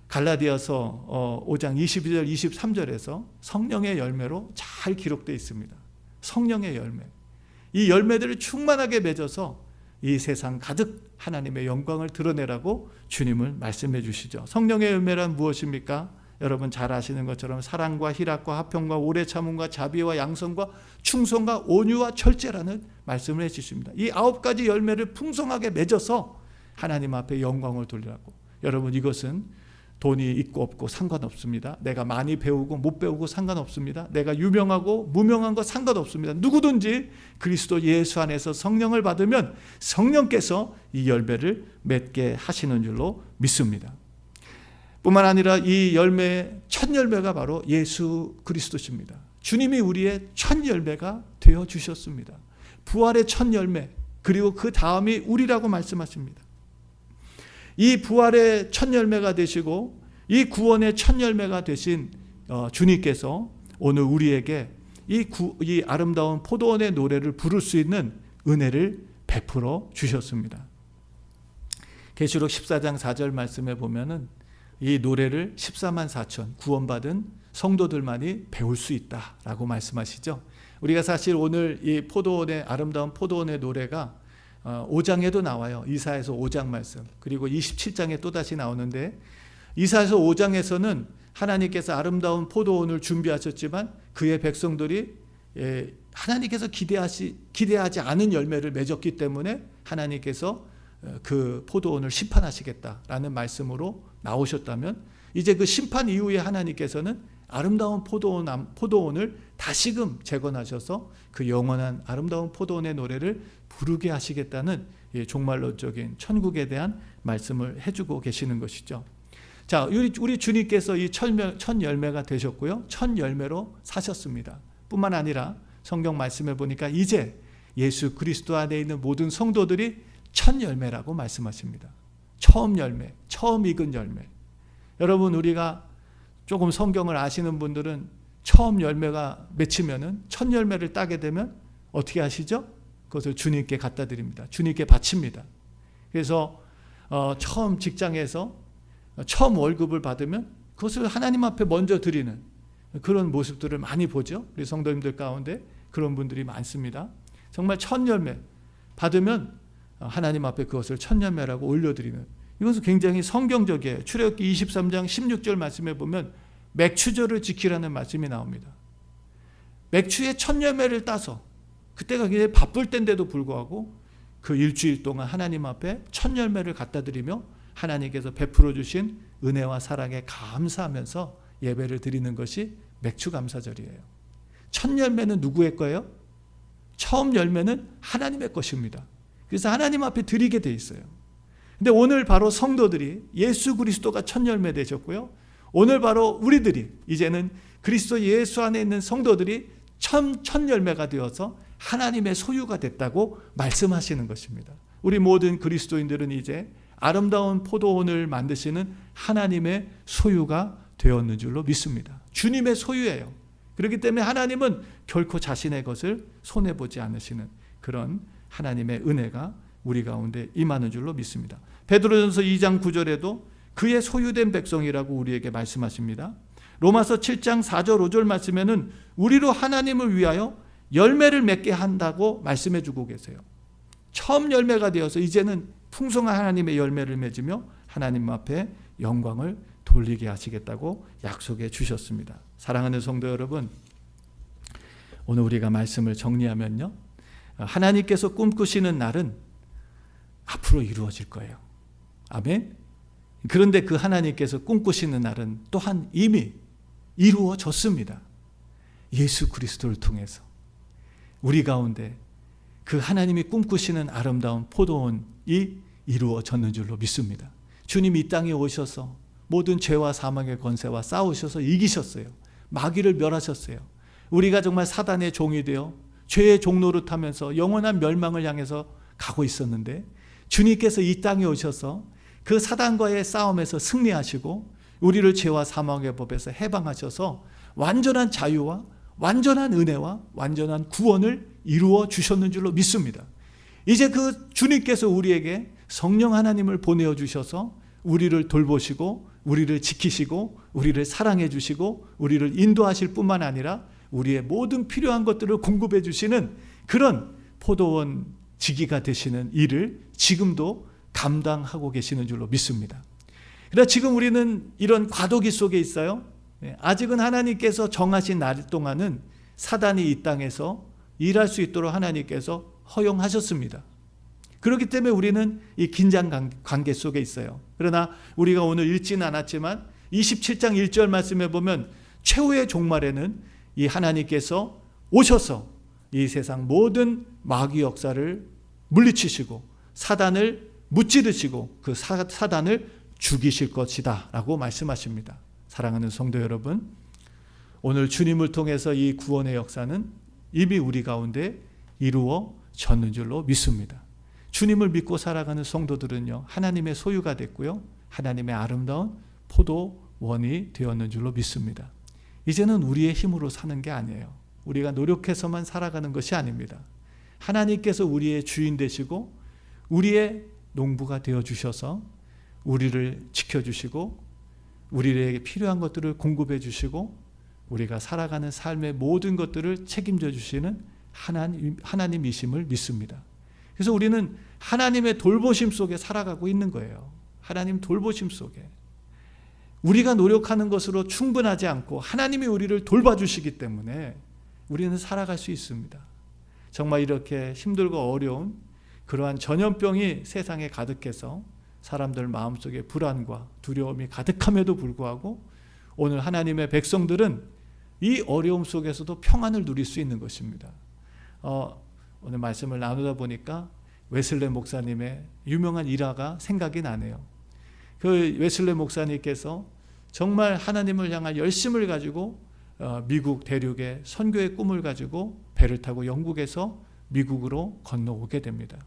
갈라디아서 5장 22절 23절에서 성령의 열매로 잘 기록되어 있습니다. 성령의 열매, 이 열매들을 충만하게 맺어서 이 세상 가득 하나님의 영광을 드러내라고 주님을 말씀해 주시죠. 성령의 열매란 무엇입니까? 여러분 잘 아시는 것처럼 사랑과 희락과 화평과 오래 참음과 자비와 양선과 충성과 온유와 절제라는 말씀을 해주십니다. 이 9가지 열매를 풍성하게 맺어서 하나님 앞에 영광을 돌리라고. 여러분, 이것은 돈이 있고 없고 상관없습니다. 내가 많이 배우고 못 배우고 상관없습니다. 내가 유명하고 무명한 거 상관없습니다. 누구든지 그리스도 예수 안에서 성령을 받으면 성령께서 이 열매를 맺게 하시는 줄로 믿습니다. 뿐만 아니라 이 열매, 첫 열매가 바로 예수 그리스도십니다. 주님이 우리의 첫 열매가 되어 주셨습니다. 부활의 첫 열매, 그리고 그 다음이 우리라고 말씀하십니다. 이 부활의 첫 열매가 되시고 이 구원의 첫 열매가 되신 주님께서 오늘 우리에게 이 아름다운 포도원의 노래를 부를 수 있는 은혜를 베풀어 주셨습니다. 계시록 14장 4절 말씀에 보면은 이 노래를 14만 4천 구원받은 성도들만이 배울 수 있다라고 말씀하시죠. 우리가 사실 오늘 이 포도원의 아름다운 포도원의 노래가 5장에도 나와요. 이사야서 5장 말씀. 그리고 27장에 또다시 나오는데 이사야서 5장에서는 하나님께서 아름다운 포도원을 준비하셨지만 그의 백성들이 하나님께서 기대하지 않은 열매를 맺었기 때문에 하나님께서 그 포도원을 심판하시겠다라는 말씀으로 나오셨다면 이제 그 심판 이후에 하나님께서는 아름다운 포도원을 다시금 재건하셔서 그 영원한 아름다운 포도원의 노래를 부르게 하시겠다는 종말론적인 천국에 대한 말씀을 해주고 계시는 것이죠. 자, 우리 주님께서 이 첫 열매가 되셨고요. 첫 열매로 사셨습니다. 뿐만 아니라 성경 말씀에 보니까 이제 예수 그리스도 안에 있는 모든 성도들이 첫 열매라고 말씀하십니다. 처음 열매, 처음 익은 열매. 여러분, 우리가 조금 성경을 아시는 분들은 처음 열매가 맺히면은 첫 열매를 따게 되면 어떻게 하시죠? 그것을 주님께 갖다 드립니다. 주님께 바칩니다. 그래서 처음 직장에서 처음 월급을 받으면 그것을 하나님 앞에 먼저 드리는 그런 모습들을 많이 보죠. 우리 성도님들 가운데 그런 분들이 많습니다. 정말 첫 열매 받으면 하나님 앞에 그것을 첫 열매라고 올려드리는, 이것은 굉장히 성경적이에요. 출애굽기 23장 16절 말씀에 보면 맥추절을 지키라는 말씀이 나옵니다. 맥추의 첫 열매를 따서 그때가 굉장히 바쁠 때인데도 불구하고 그 일주일 동안 하나님 앞에 첫 열매를 갖다 드리며 하나님께서 베풀어 주신 은혜와 사랑에 감사하면서 예배를 드리는 것이 맥추 감사절이에요. 첫 열매는 누구의 거예요? 처음 열매는 하나님의 것입니다. 그래서 하나님 앞에 드리게 돼 있어요. 근데 오늘 바로 성도들이 예수 그리스도가 첫 열매 되셨고요. 오늘 바로 우리들이 이제는 그리스도 예수 안에 있는 성도들이 첫 열매가 되어서 하나님의 소유가 됐다고 말씀하시는 것입니다. 우리 모든 그리스도인들은 이제 아름다운 포도원을 만드시는 하나님의 소유가 되었는 줄로 믿습니다. 주님의 소유예요. 그렇기 때문에 하나님은 결코 자신의 것을 손해보지 않으시는 그런 하나님의 은혜가 우리 가운데 임하는 줄로 믿습니다. 베드로전서 2장 9절에도 그의 소유된 백성이라고 우리에게 말씀하십니다. 로마서 7장 4절 5절 말씀에는 우리로 하나님을 위하여 열매를 맺게 한다고 말씀해 주고 계세요. 처음 열매가 되어서 이제는 풍성한 하나님의 열매를 맺으며 하나님 앞에 영광을 돌리게 하시겠다고 약속해 주셨습니다. 사랑하는 성도 여러분, 오늘 우리가 말씀을 정리하면요, 하나님께서 꿈꾸시는 날은 앞으로 이루어질 거예요. 아멘. 그런데 그 하나님께서 꿈꾸시는 날은 또한 이미 이루어졌습니다. 예수 그리스도를 통해서 우리 가운데 그 하나님이 꿈꾸시는 아름다운 포도원이 이루어졌는 줄로 믿습니다. 주님이 이 땅에 오셔서 모든 죄와 사망의 권세와 싸우셔서 이기셨어요. 마귀를 멸하셨어요. 우리가 정말 사단의 종이 되어 죄의 종노릇하면서 영원한 멸망을 향해서 가고 있었는데 주님께서 이 땅에 오셔서 그 사단과의 싸움에서 승리하시고 우리를 죄와 사망의 법에서 해방하셔서 완전한 자유와 완전한 은혜와 완전한 구원을 이루어 주셨는 줄로 믿습니다. 이제 그 주님께서 우리에게 성령 하나님을 보내어 주셔서 우리를 돌보시고 우리를 지키시고 우리를 사랑해 주시고 우리를 인도하실 뿐만 아니라 우리의 모든 필요한 것들을 공급해 주시는 그런 포도원 지기가 되시는 일을 지금도 감당하고 계시는 줄로 믿습니다. 그러나 지금 우리는 이런 과도기 속에 있어요. 아직은 하나님께서 정하신 날 동안은 사단이 이 땅에서 일할 수 있도록 하나님께서 허용하셨습니다. 그렇기 때문에 우리는 이 긴장 관계 속에 있어요. 그러나 우리가 오늘 읽지는 않았지만 27장 1절 말씀에 보면 최후의 종말에는 이 하나님께서 오셔서 이 세상 모든 마귀 역사를 물리치시고 사단을 무찌르시고 그 사단을 죽이실 것이다 라고 말씀하십니다. 사랑하는 성도 여러분, 오늘 주님을 통해서 이 구원의 역사는 이미 우리 가운데 이루어졌는 줄로 믿습니다. 주님을 믿고 살아가는 성도들은요, 하나님의 소유가 됐고요, 하나님의 아름다운 포도원이 되었는 줄로 믿습니다. 이제는 우리의 힘으로 사는 게 아니에요. 우리가 노력해서만 살아가는 것이 아닙니다. 하나님께서 우리의 주인 되시고 우리의 농부가 되어주셔서 우리를 지켜주시고 우리에게 필요한 것들을 공급해 주시고 우리가 살아가는 삶의 모든 것들을 책임져 주시는 하나님이심을 믿습니다. 그래서 우리는 하나님의 돌보심 속에 살아가고 있는 거예요. 하나님 돌보심 속에. 우리가 노력하는 것으로 충분하지 않고 하나님이 우리를 돌봐주시기 때문에 우리는 살아갈 수 있습니다. 정말 이렇게 힘들고 어려운 그러한 전염병이 세상에 가득해서 사람들 마음속에 불안과 두려움이 가득함에도 불구하고 오늘 하나님의 백성들은 이 어려움 속에서도 평안을 누릴 수 있는 것입니다. 오늘 말씀을 나누다 보니까 웨슬레 목사님의 유명한 일화가 생각이 나네요. 그 웨슬레 목사님께서 정말 하나님을 향한 열심을 가지고 미국 대륙의 선교의 꿈을 가지고 배를 타고 영국에서 미국으로 건너오게 됩니다.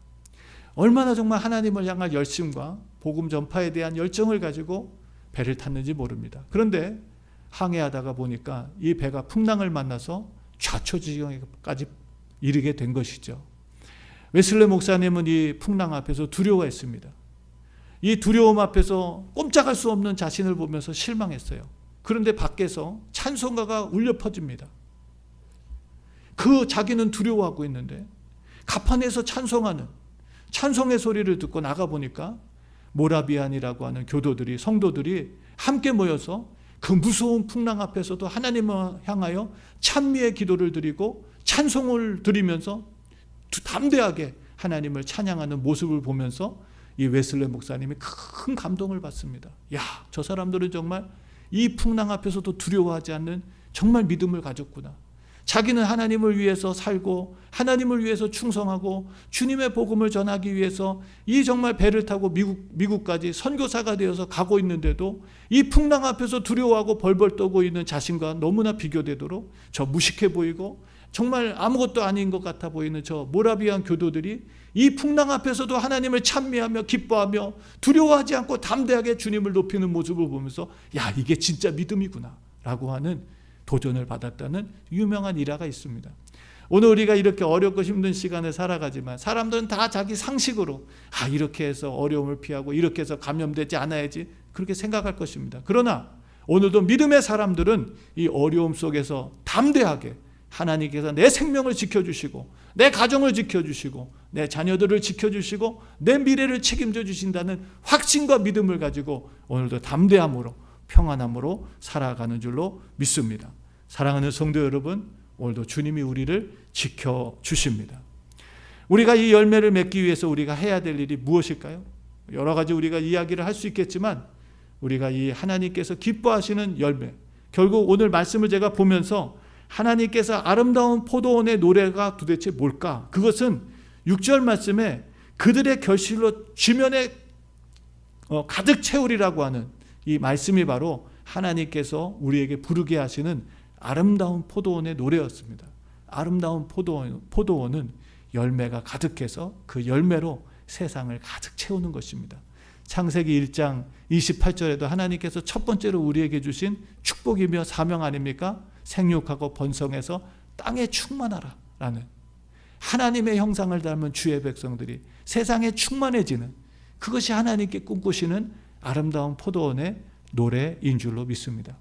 얼마나 정말 하나님을 향한 열심과 복음 전파에 대한 열정을 가지고 배를 탔는지 모릅니다. 그런데 항해하다가 보니까 이 배가 풍랑을 만나서 좌초지경까지 이르게 된 것이죠. 웨슬레 목사님은 이 풍랑 앞에서 두려워했습니다. 이 두려움 앞에서 꼼짝할 수 없는 자신을 보면서 실망했어요. 그런데 밖에서 찬송가가 울려 퍼집니다. 자기는 두려워하고 있는데 가판에서 찬송하는 찬송의 소리를 듣고 나가보니까 모라비안이라고 하는 교도들이, 성도들이 함께 모여서 그 무서운 풍랑 앞에서도 하나님을 향하여 찬미의 기도를 드리고 찬송을 드리면서 담대하게 하나님을 찬양하는 모습을 보면서 이 웨슬레 목사님이 큰 감동을 받습니다. 야, 저 사람들은 정말 이 풍랑 앞에서도 두려워하지 않는 정말 믿음을 가졌구나. 자기는 하나님을 위해서 살고 하나님을 위해서 충성하고 주님의 복음을 전하기 위해서 이 정말 배를 타고 미국까지 선교사가 되어서 가고 있는데도 이 풍랑 앞에서 두려워하고 벌벌 떠고 있는 자신과 너무나 비교되도록 저 무식해 보이고 정말 아무것도 아닌 것 같아 보이는 저 모라비안 교도들이 이 풍랑 앞에서도 하나님을 찬미하며 기뻐하며 두려워하지 않고 담대하게 주님을 높이는 모습을 보면서 야, 이게 진짜 믿음이구나 라고 하는 도전을 받았다는 유명한 일화가 있습니다. 오늘 우리가 이렇게 어렵고 힘든 시간을 살아가지만 사람들은 다 자기 상식으로 이렇게 해서 어려움을 피하고 이렇게 해서 감염되지 않아야지 그렇게 생각할 것입니다. 그러나 오늘도 믿음의 사람들은 이 어려움 속에서 담대하게 하나님께서 내 생명을 지켜주시고 내 가정을 지켜주시고 내 자녀들을 지켜주시고 내 미래를 책임져 주신다는 확신과 믿음을 가지고 오늘도 담대함으로 평안함으로 살아가는 줄로 믿습니다. 사랑하는 성도 여러분, 오늘도 주님이 우리를 지켜주십니다. 우리가 이 열매를 맺기 위해서 우리가 해야 될 일이 무엇일까요? 여러 가지 우리가 이야기를 할 수 있겠지만 우리가 이 하나님께서 기뻐하시는 열매, 결국 오늘 말씀을 제가 보면서 하나님께서 아름다운 포도원의 노래가 도대체 뭘까? 그것은 6절 말씀에 그들의 결실로 지면에 가득 채우리라고 하는 이 말씀이 바로 하나님께서 우리에게 부르게 하시는 아름다운 포도원의 노래였습니다. 아름다운 포도원은 열매가 가득해서 그 열매로 세상을 가득 채우는 것입니다. 창세기 1장 28절에도 하나님께서 첫 번째로 우리에게 주신 축복이며 사명 아닙니까? 생육하고 번성해서 땅에 충만하라 라는 하나님의 형상을 닮은 주의 백성들이 세상에 충만해지는 그것이 하나님께 꿈꾸시는 아름다운 포도원의 노래인 줄로 믿습니다.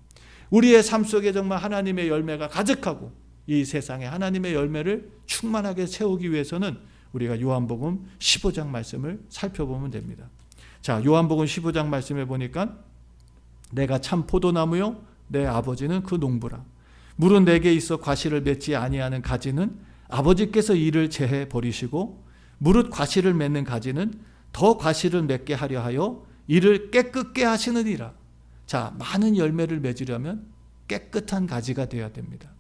우리의 삶 속에 정말 하나님의 열매가 가득하고 이 세상에 하나님의 열매를 충만하게 채우기 위해서는 우리가 요한복음 15장 말씀을 살펴보면 됩니다. 자, 요한복음 15장 말씀에 보니까 내가 참 포도나무요 내 아버지는 그 농부라. 물은 내게 있어 과실을 맺지 아니하는 가지는 아버지께서 이를 제해 버리시고 무릇 과실을 맺는 가지는 더 과실을 맺게 하려 하여 이를 깨끗게 하시느니라. 자, 많은 열매를 맺으려면 깨끗한 가지가 되어야 됩니다.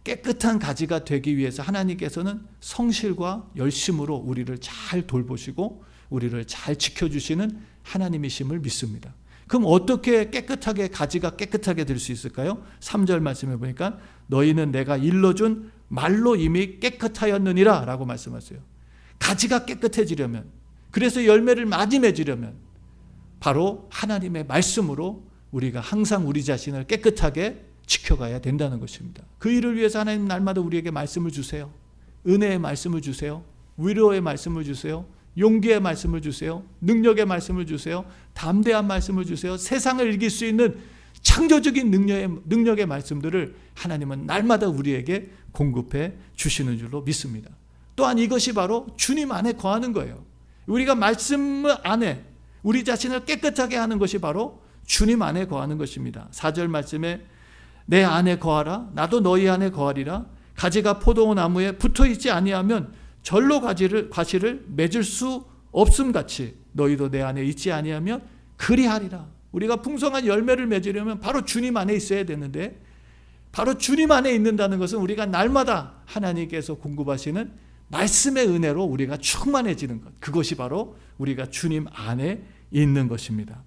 깨끗한 가지가 되기 위해서 하나님께서는 성실과 열심으로 우리를 잘 돌보시고 우리를 잘 지켜주시는 하나님이심을 믿습니다. 그럼 어떻게 깨끗하게 가지가 깨끗하게 될 수 있을까요? 3절 말씀해 보니까 너희는 내가 일러준 말로 이미 깨끗하였느니라 라고 말씀하세요. 가지가 깨끗해지려면, 그래서 열매를 많이 맺으려면 바로 하나님의 말씀으로 우리가 항상 우리 자신을 깨끗하게 지켜가야 된다는 것입니다. 그 일을 위해서 하나님 날마다 우리에게 말씀을 주세요. 은혜의 말씀을 주세요. 위로의 말씀을 주세요. 용기의 말씀을 주세요. 능력의 말씀을 주세요. 담대한 말씀을 주세요. 세상을 이길 수 있는 창조적인 능력의 말씀들을 하나님은 날마다 우리에게 공급해 주시는 줄로 믿습니다. 또한 이것이 바로 주님 안에 거하는 거예요. 우리가 말씀 안에 우리 자신을 깨끗하게 하는 것이 바로 주님 안에 거하는 것입니다. 4절 말씀에 내 안에 거하라 나도 너희 안에 거하리라. 가지가 포도나무에 붙어있지 아니하면 절로 과실을 맺을 수 없음같이 너희도 내 안에 있지 아니하면 그리하리라. 우리가 풍성한 열매를 맺으려면 바로 주님 안에 있어야 되는데, 바로 주님 안에 있는다는 것은 우리가 날마다 하나님께서 공급하시는 말씀의 은혜로 우리가 충만해지는 것, 그것이 바로 우리가 주님 안에 있는 것입니다.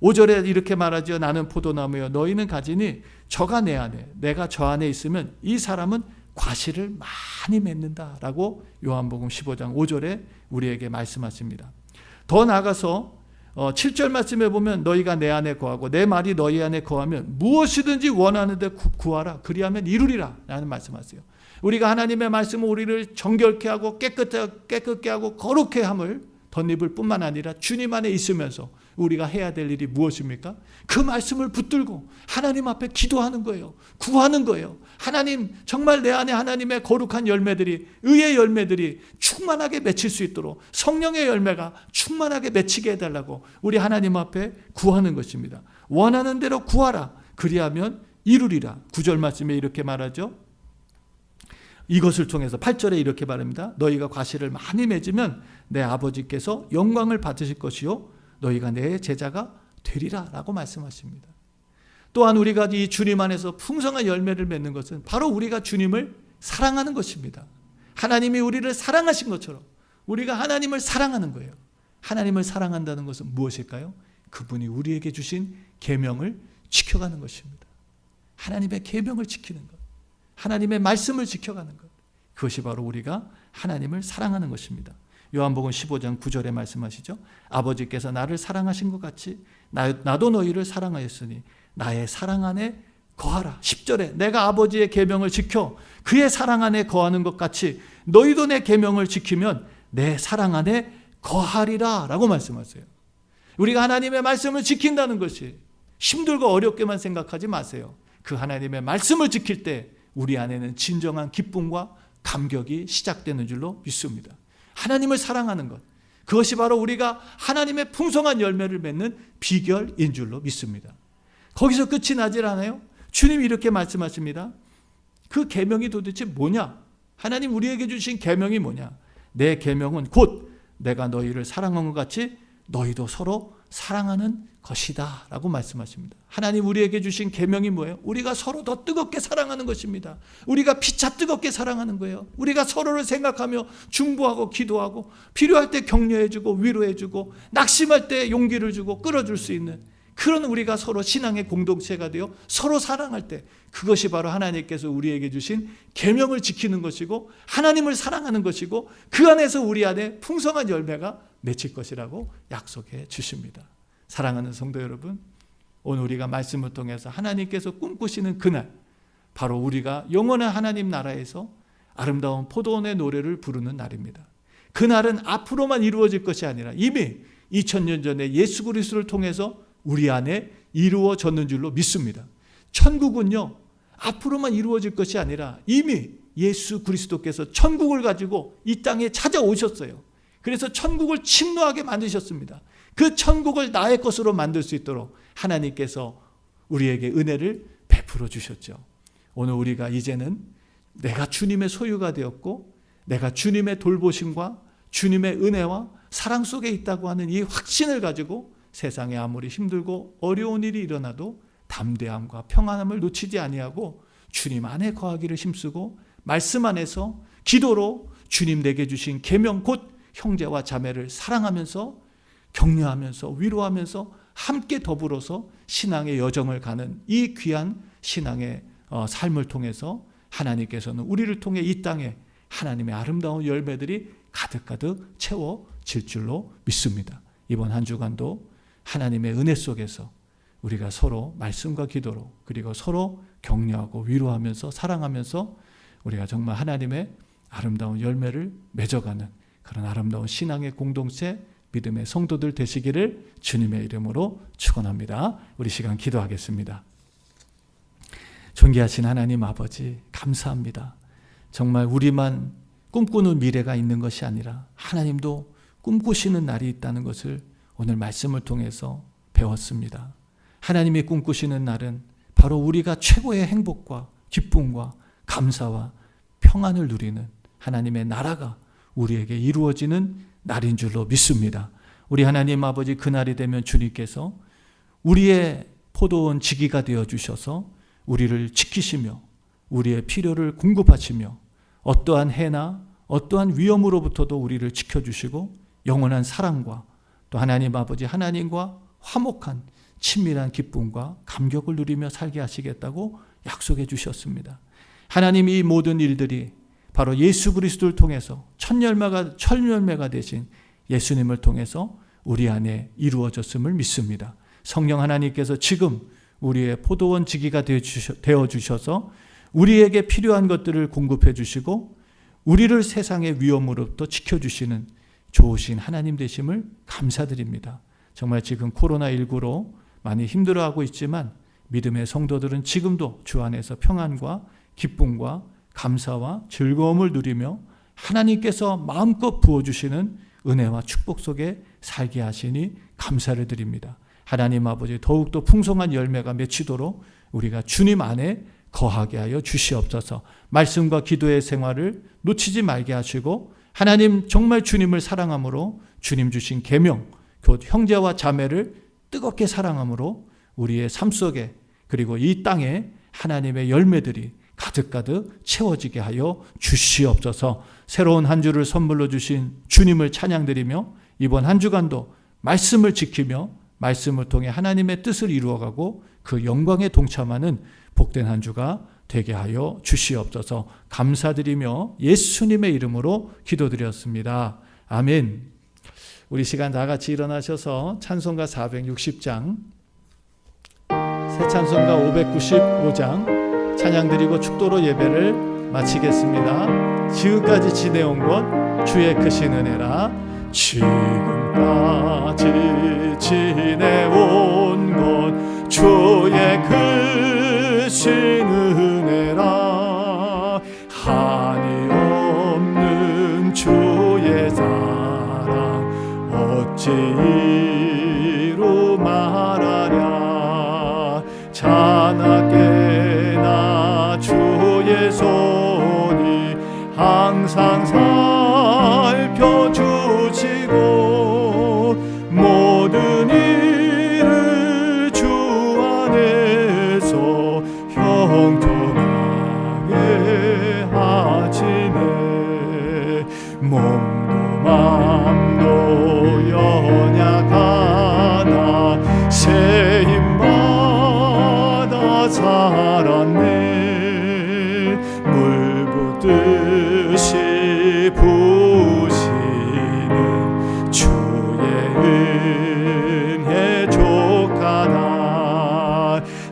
5절에 이렇게 말하죠. 나는 포도나무여 너희는 가지니 저가 내 안에 내가 저 안에 있으면 이 사람은 과실을 많이 맺는다라고 요한복음 15장 5절에 우리에게 말씀하십니다. 더 나아가서 7절 말씀에 보면 너희가 내 안에 거하고 내 말이 너희 안에 거하면 무엇이든지 원하는 데 구하라 그리하면 이루리라 라는 말씀하세요. 우리가 하나님의 말씀은 우리를 정결케 하고 깨끗게 하고 거룩해 함을 덧입을 뿐만 아니라 주님 안에 있으면서 우리가 해야 될 일이 무엇입니까? 그 말씀을 붙들고 하나님 앞에 기도하는 거예요. 구하는 거예요. 하나님, 정말 내 안에 하나님의 거룩한 열매들이, 의의 열매들이 충만하게 맺힐 수 있도록 성령의 열매가 충만하게 맺히게 해달라고 우리 하나님 앞에 구하는 것입니다. 원하는 대로 구하라 그리하면 이루리라. 9절 말씀에 이렇게 말하죠. 이것을 통해서 8절에 이렇게 말합니다. 너희가 과실을 많이 맺으면 내 아버지께서 영광을 받으실 것이요 너희가 내 제자가 되리라 라고 말씀하십니다. 또한 우리가 이 주님 안에서 풍성한 열매를 맺는 것은 바로 우리가 주님을 사랑하는 것입니다. 하나님이 우리를 사랑하신 것처럼 우리가 하나님을 사랑하는 거예요. 하나님을 사랑한다는 것은 무엇일까요? 그분이 우리에게 주신 계명을 지켜가는 것입니다. 하나님의 계명을 지키는 것, 하나님의 말씀을 지켜가는 것, 그것이 바로 우리가 하나님을 사랑하는 것입니다. 요한복음 15장 9절에 말씀하시죠. 아버지께서 나를 사랑하신 것 같이 나도 너희를 사랑하였으니 나의 사랑 안에 거하라. 10절에 내가 아버지의 계명을 지켜 그의 사랑 안에 거하는 것 같이 너희도 내 계명을 지키면 내 사랑 안에 거하리라 라고 말씀하세요. 우리가 하나님의 말씀을 지킨다는 것이 힘들고 어렵게만 생각하지 마세요. 그 하나님의 말씀을 지킬 때 우리 안에는 진정한 기쁨과 감격이 시작되는 줄로 믿습니다. 하나님을 사랑하는 것, 그것이 바로 우리가 하나님의 풍성한 열매를 맺는 비결인 줄로 믿습니다. 거기서 끝이 나질 않아요. 주님이 이렇게 말씀하십니다. 그 계명이 도대체 뭐냐? 하나님 우리에게 주신 계명이 뭐냐? 내 계명은 곧 내가 너희를 사랑한 것 같이 너희도 서로 사랑하는 것이다 라고 말씀하십니다. 하나님 우리에게 주신 계명이 뭐예요? 우리가 서로 더 뜨겁게 사랑하는 것입니다. 우리가 피차 뜨겁게 사랑하는 거예요. 우리가 서로를 생각하며 중보하고 기도하고 필요할 때 격려해주고 위로해주고 낙심할 때 용기를 주고 끌어줄 수 있는 그런 우리가 서로 신앙의 공동체가 되어 서로 사랑할 때 그것이 바로 하나님께서 우리에게 주신 계명을 지키는 것이고 하나님을 사랑하는 것이고 그 안에서 우리 안에 풍성한 열매가 맺힐 것이라고 약속해 주십니다. 사랑하는 성도 여러분, 오늘 우리가 말씀을 통해서 하나님께서 꿈꾸시는 그날, 바로 우리가 영원한 하나님 나라에서 아름다운 포도원의 노래를 부르는 날입니다. 그날은 앞으로만 이루어질 것이 아니라 이미 2000년 전에 예수 그리스도를 통해서 우리 안에 이루어졌는 줄로 믿습니다. 천국은요, 앞으로만 이루어질 것이 아니라 이미 예수 그리스도께서 천국을 가지고 이 땅에 찾아오셨어요. 그래서 천국을 침노하게 만드셨습니다. 그 천국을 나의 것으로 만들 수 있도록 하나님께서 우리에게 은혜를 베풀어 주셨죠. 오늘 우리가 이제는 내가 주님의 소유가 되었고 내가 주님의 돌보심과 주님의 은혜와 사랑 속에 있다고 하는 이 확신을 가지고 세상에 아무리 힘들고 어려운 일이 일어나도 담대함과 평안함을 놓치지 아니하고 주님 안에 거하기를 힘쓰고 말씀 안에서 기도로 주님 내게 주신 계명 곧 형제와 자매를 사랑하면서 격려하면서 위로하면서 함께 더불어서 신앙의 여정을 가는 이 귀한 신앙의 삶을 통해서 하나님께서는 우리를 통해 이 땅에 하나님의 아름다운 열매들이 가득가득 채워질 줄로 믿습니다. 이번 한 주간도 하나님의 은혜 속에서 우리가 서로 말씀과 기도로 그리고 서로 격려하고 위로하면서 사랑하면서 우리가 정말 하나님의 아름다운 열매를 맺어가는 그런 아름다운 신앙의 공동체 믿음의 성도들 되시기를 주님의 이름으로 축원합니다. 우리 시간 기도하겠습니다. 존귀하신 하나님 아버지 감사합니다. 정말 우리만 꿈꾸는 미래가 있는 것이 아니라 하나님도 꿈꾸시는 날이 있다는 것을 오늘 말씀을 통해서 배웠습니다. 하나님이 꿈꾸시는 날은 바로 우리가 최고의 행복과 기쁨과 감사와 평안을 누리는 하나님의 나라가 우리에게 이루어지는 날인 줄로 믿습니다. 우리 하나님 아버지, 그날이 되면 주님께서 우리의 포도원 지기가 되어주셔서 우리를 지키시며 우리의 필요를 공급하시며 어떠한 해나 어떠한 위험으로부터도 우리를 지켜주시고 영원한 사랑과 또 하나님 아버지 하나님과 화목한 친밀한 기쁨과 감격을 누리며 살게 하시겠다고 약속해 주셨습니다. 하나님이 이 모든 일들이 바로 예수 그리스도를 통해서 첫 열매가 되신 예수님을 통해서 우리 안에 이루어졌음을 믿습니다. 성령 하나님께서 지금 우리의 포도원 지기가 되어 주셔서 우리에게 필요한 것들을 공급해 주시고 우리를 세상의 위험으로부터 지켜주시는 좋으신 하나님 되심을 감사드립니다. 정말 지금 코로나19로 많이 힘들어하고 있지만 믿음의 성도들은 지금도 주 안에서 평안과 기쁨과 감사와 즐거움을 누리며 하나님께서 마음껏 부어주시는 은혜와 축복 속에 살게 하시니 감사를 드립니다. 하나님 아버지, 더욱더 풍성한 열매가 맺히도록 우리가 주님 안에 거하게 하여 주시옵소서. 말씀과 기도의 생활을 놓치지 말게 하시고 하나님 정말 주님을 사랑함으로 주님 주신 계명, 곧 형제와 자매를 뜨겁게 사랑함으로 우리의 삶 속에 그리고 이 땅에 하나님의 열매들이 가득가득 채워지게 하여 주시옵소서. 새로운 한 주를 선물로 주신 주님을 찬양드리며 이번 한 주간도 말씀을 지키며 말씀을 통해 하나님의 뜻을 이루어가고 그 영광에 동참하는 복된 한 주가 되게 하여 주시옵소서. 감사드리며 예수님의 이름으로 기도드렸습니다. 아멘. 우리 시간 다 같이 일어나셔서 찬송가 460장, 새 찬송가 595장 찬양드리고 축도로 예배를 마치겠습니다. 지금까지 지내온 것 주의 크신 은혜라. 지금까지 지내온 것 주의 크신 은혜라. 한이 없는 주의 사랑 어찌로 말하랴. 자나깨나 주의 손이 항상 살펴주시고 모든 일을 주 안에서 형통하게 하시네. 몸도 맘도 연약하나 새 힘받아 살았네. 물 붓듯이 부시는 주의 은혜 족하다.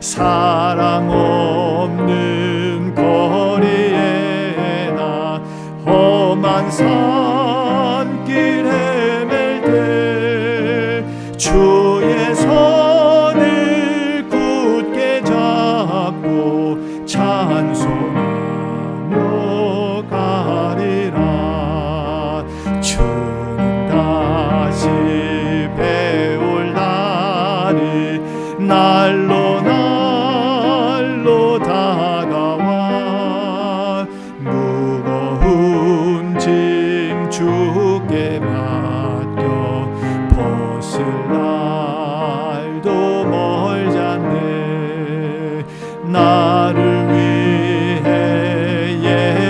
사랑 없는 거리에 나 험한 산길 헤맬 때 주의 손을 굳게 잡고 찬송하며 가리라. 주님 다시 배울 날이 날로 다가와. 무거운 짐 주께 맡겨 벗을 날도 멀지 않네. 나를 위해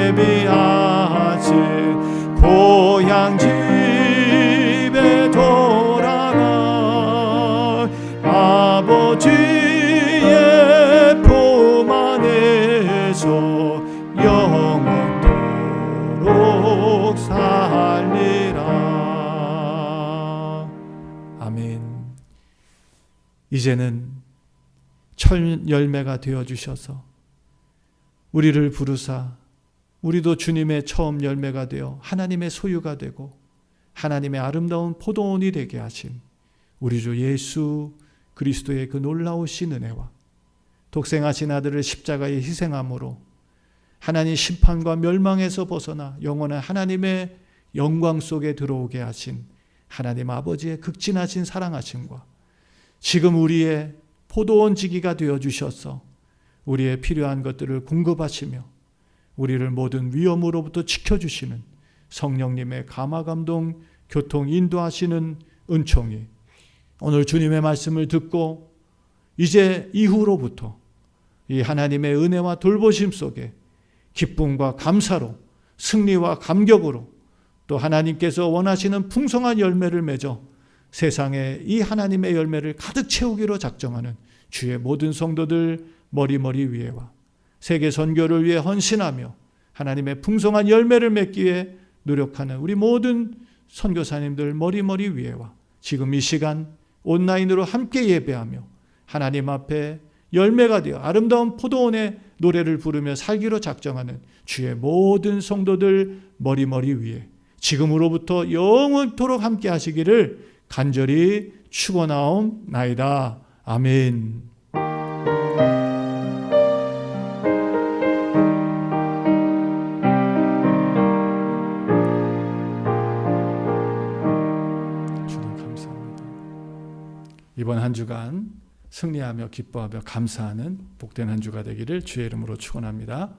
예비하신 고향 집에 돌아가. 아버지의 품 안에서 영원토록 살리라. 아멘. 이제는 첫 열매가 되어주셔서 우리를 부르사 우리도 주님의 처음 열매가 되어 하나님의 소유가 되고 하나님의 아름다운 포도원이 되게 하신 우리 주 예수 그리스도의 그 놀라우신 은혜와 독생하신 아들을 십자가에 희생함으로 하나님 심판과 멸망에서 벗어나 영원한 하나님의 영광 속에 들어오게 하신 하나님 아버지의 극진하신 사랑하심과 지금 우리의 포도원 지기가 되어주셔서 우리의 필요한 것들을 공급하시며 우리를 모든 위험으로부터 지켜주시는 성령님의 감화감동 교통 인도하시는 은총이 오늘 주님의 말씀을 듣고 이제 이후로부터 이 하나님의 은혜와 돌보심 속에 기쁨과 감사로 승리와 감격으로 또 하나님께서 원하시는 풍성한 열매를 맺어 세상에 이 하나님의 열매를 가득 채우기로 작정하는 주의 모든 성도들 머리머리 위에와 세계 선교를 위해 헌신하며 하나님의 풍성한 열매를 맺기 위해 노력하는 우리 모든 선교사님들 머리머리 위에와 지금 이 시간 온라인으로 함께 예배하며 하나님 앞에 열매가 되어 아름다운 포도원의 노래를 부르며 살기로 작정하는 주의 모든 성도들 머리머리 위에 지금으로부터 영원토록 함께 하시기를 간절히 축원하옵나이다. 아멘. 주님 감사합니다. 이번 한 주간 승리하며 기뻐하며 감사하는 복된 한 주가 되기를 주의 이름으로 축원합니다.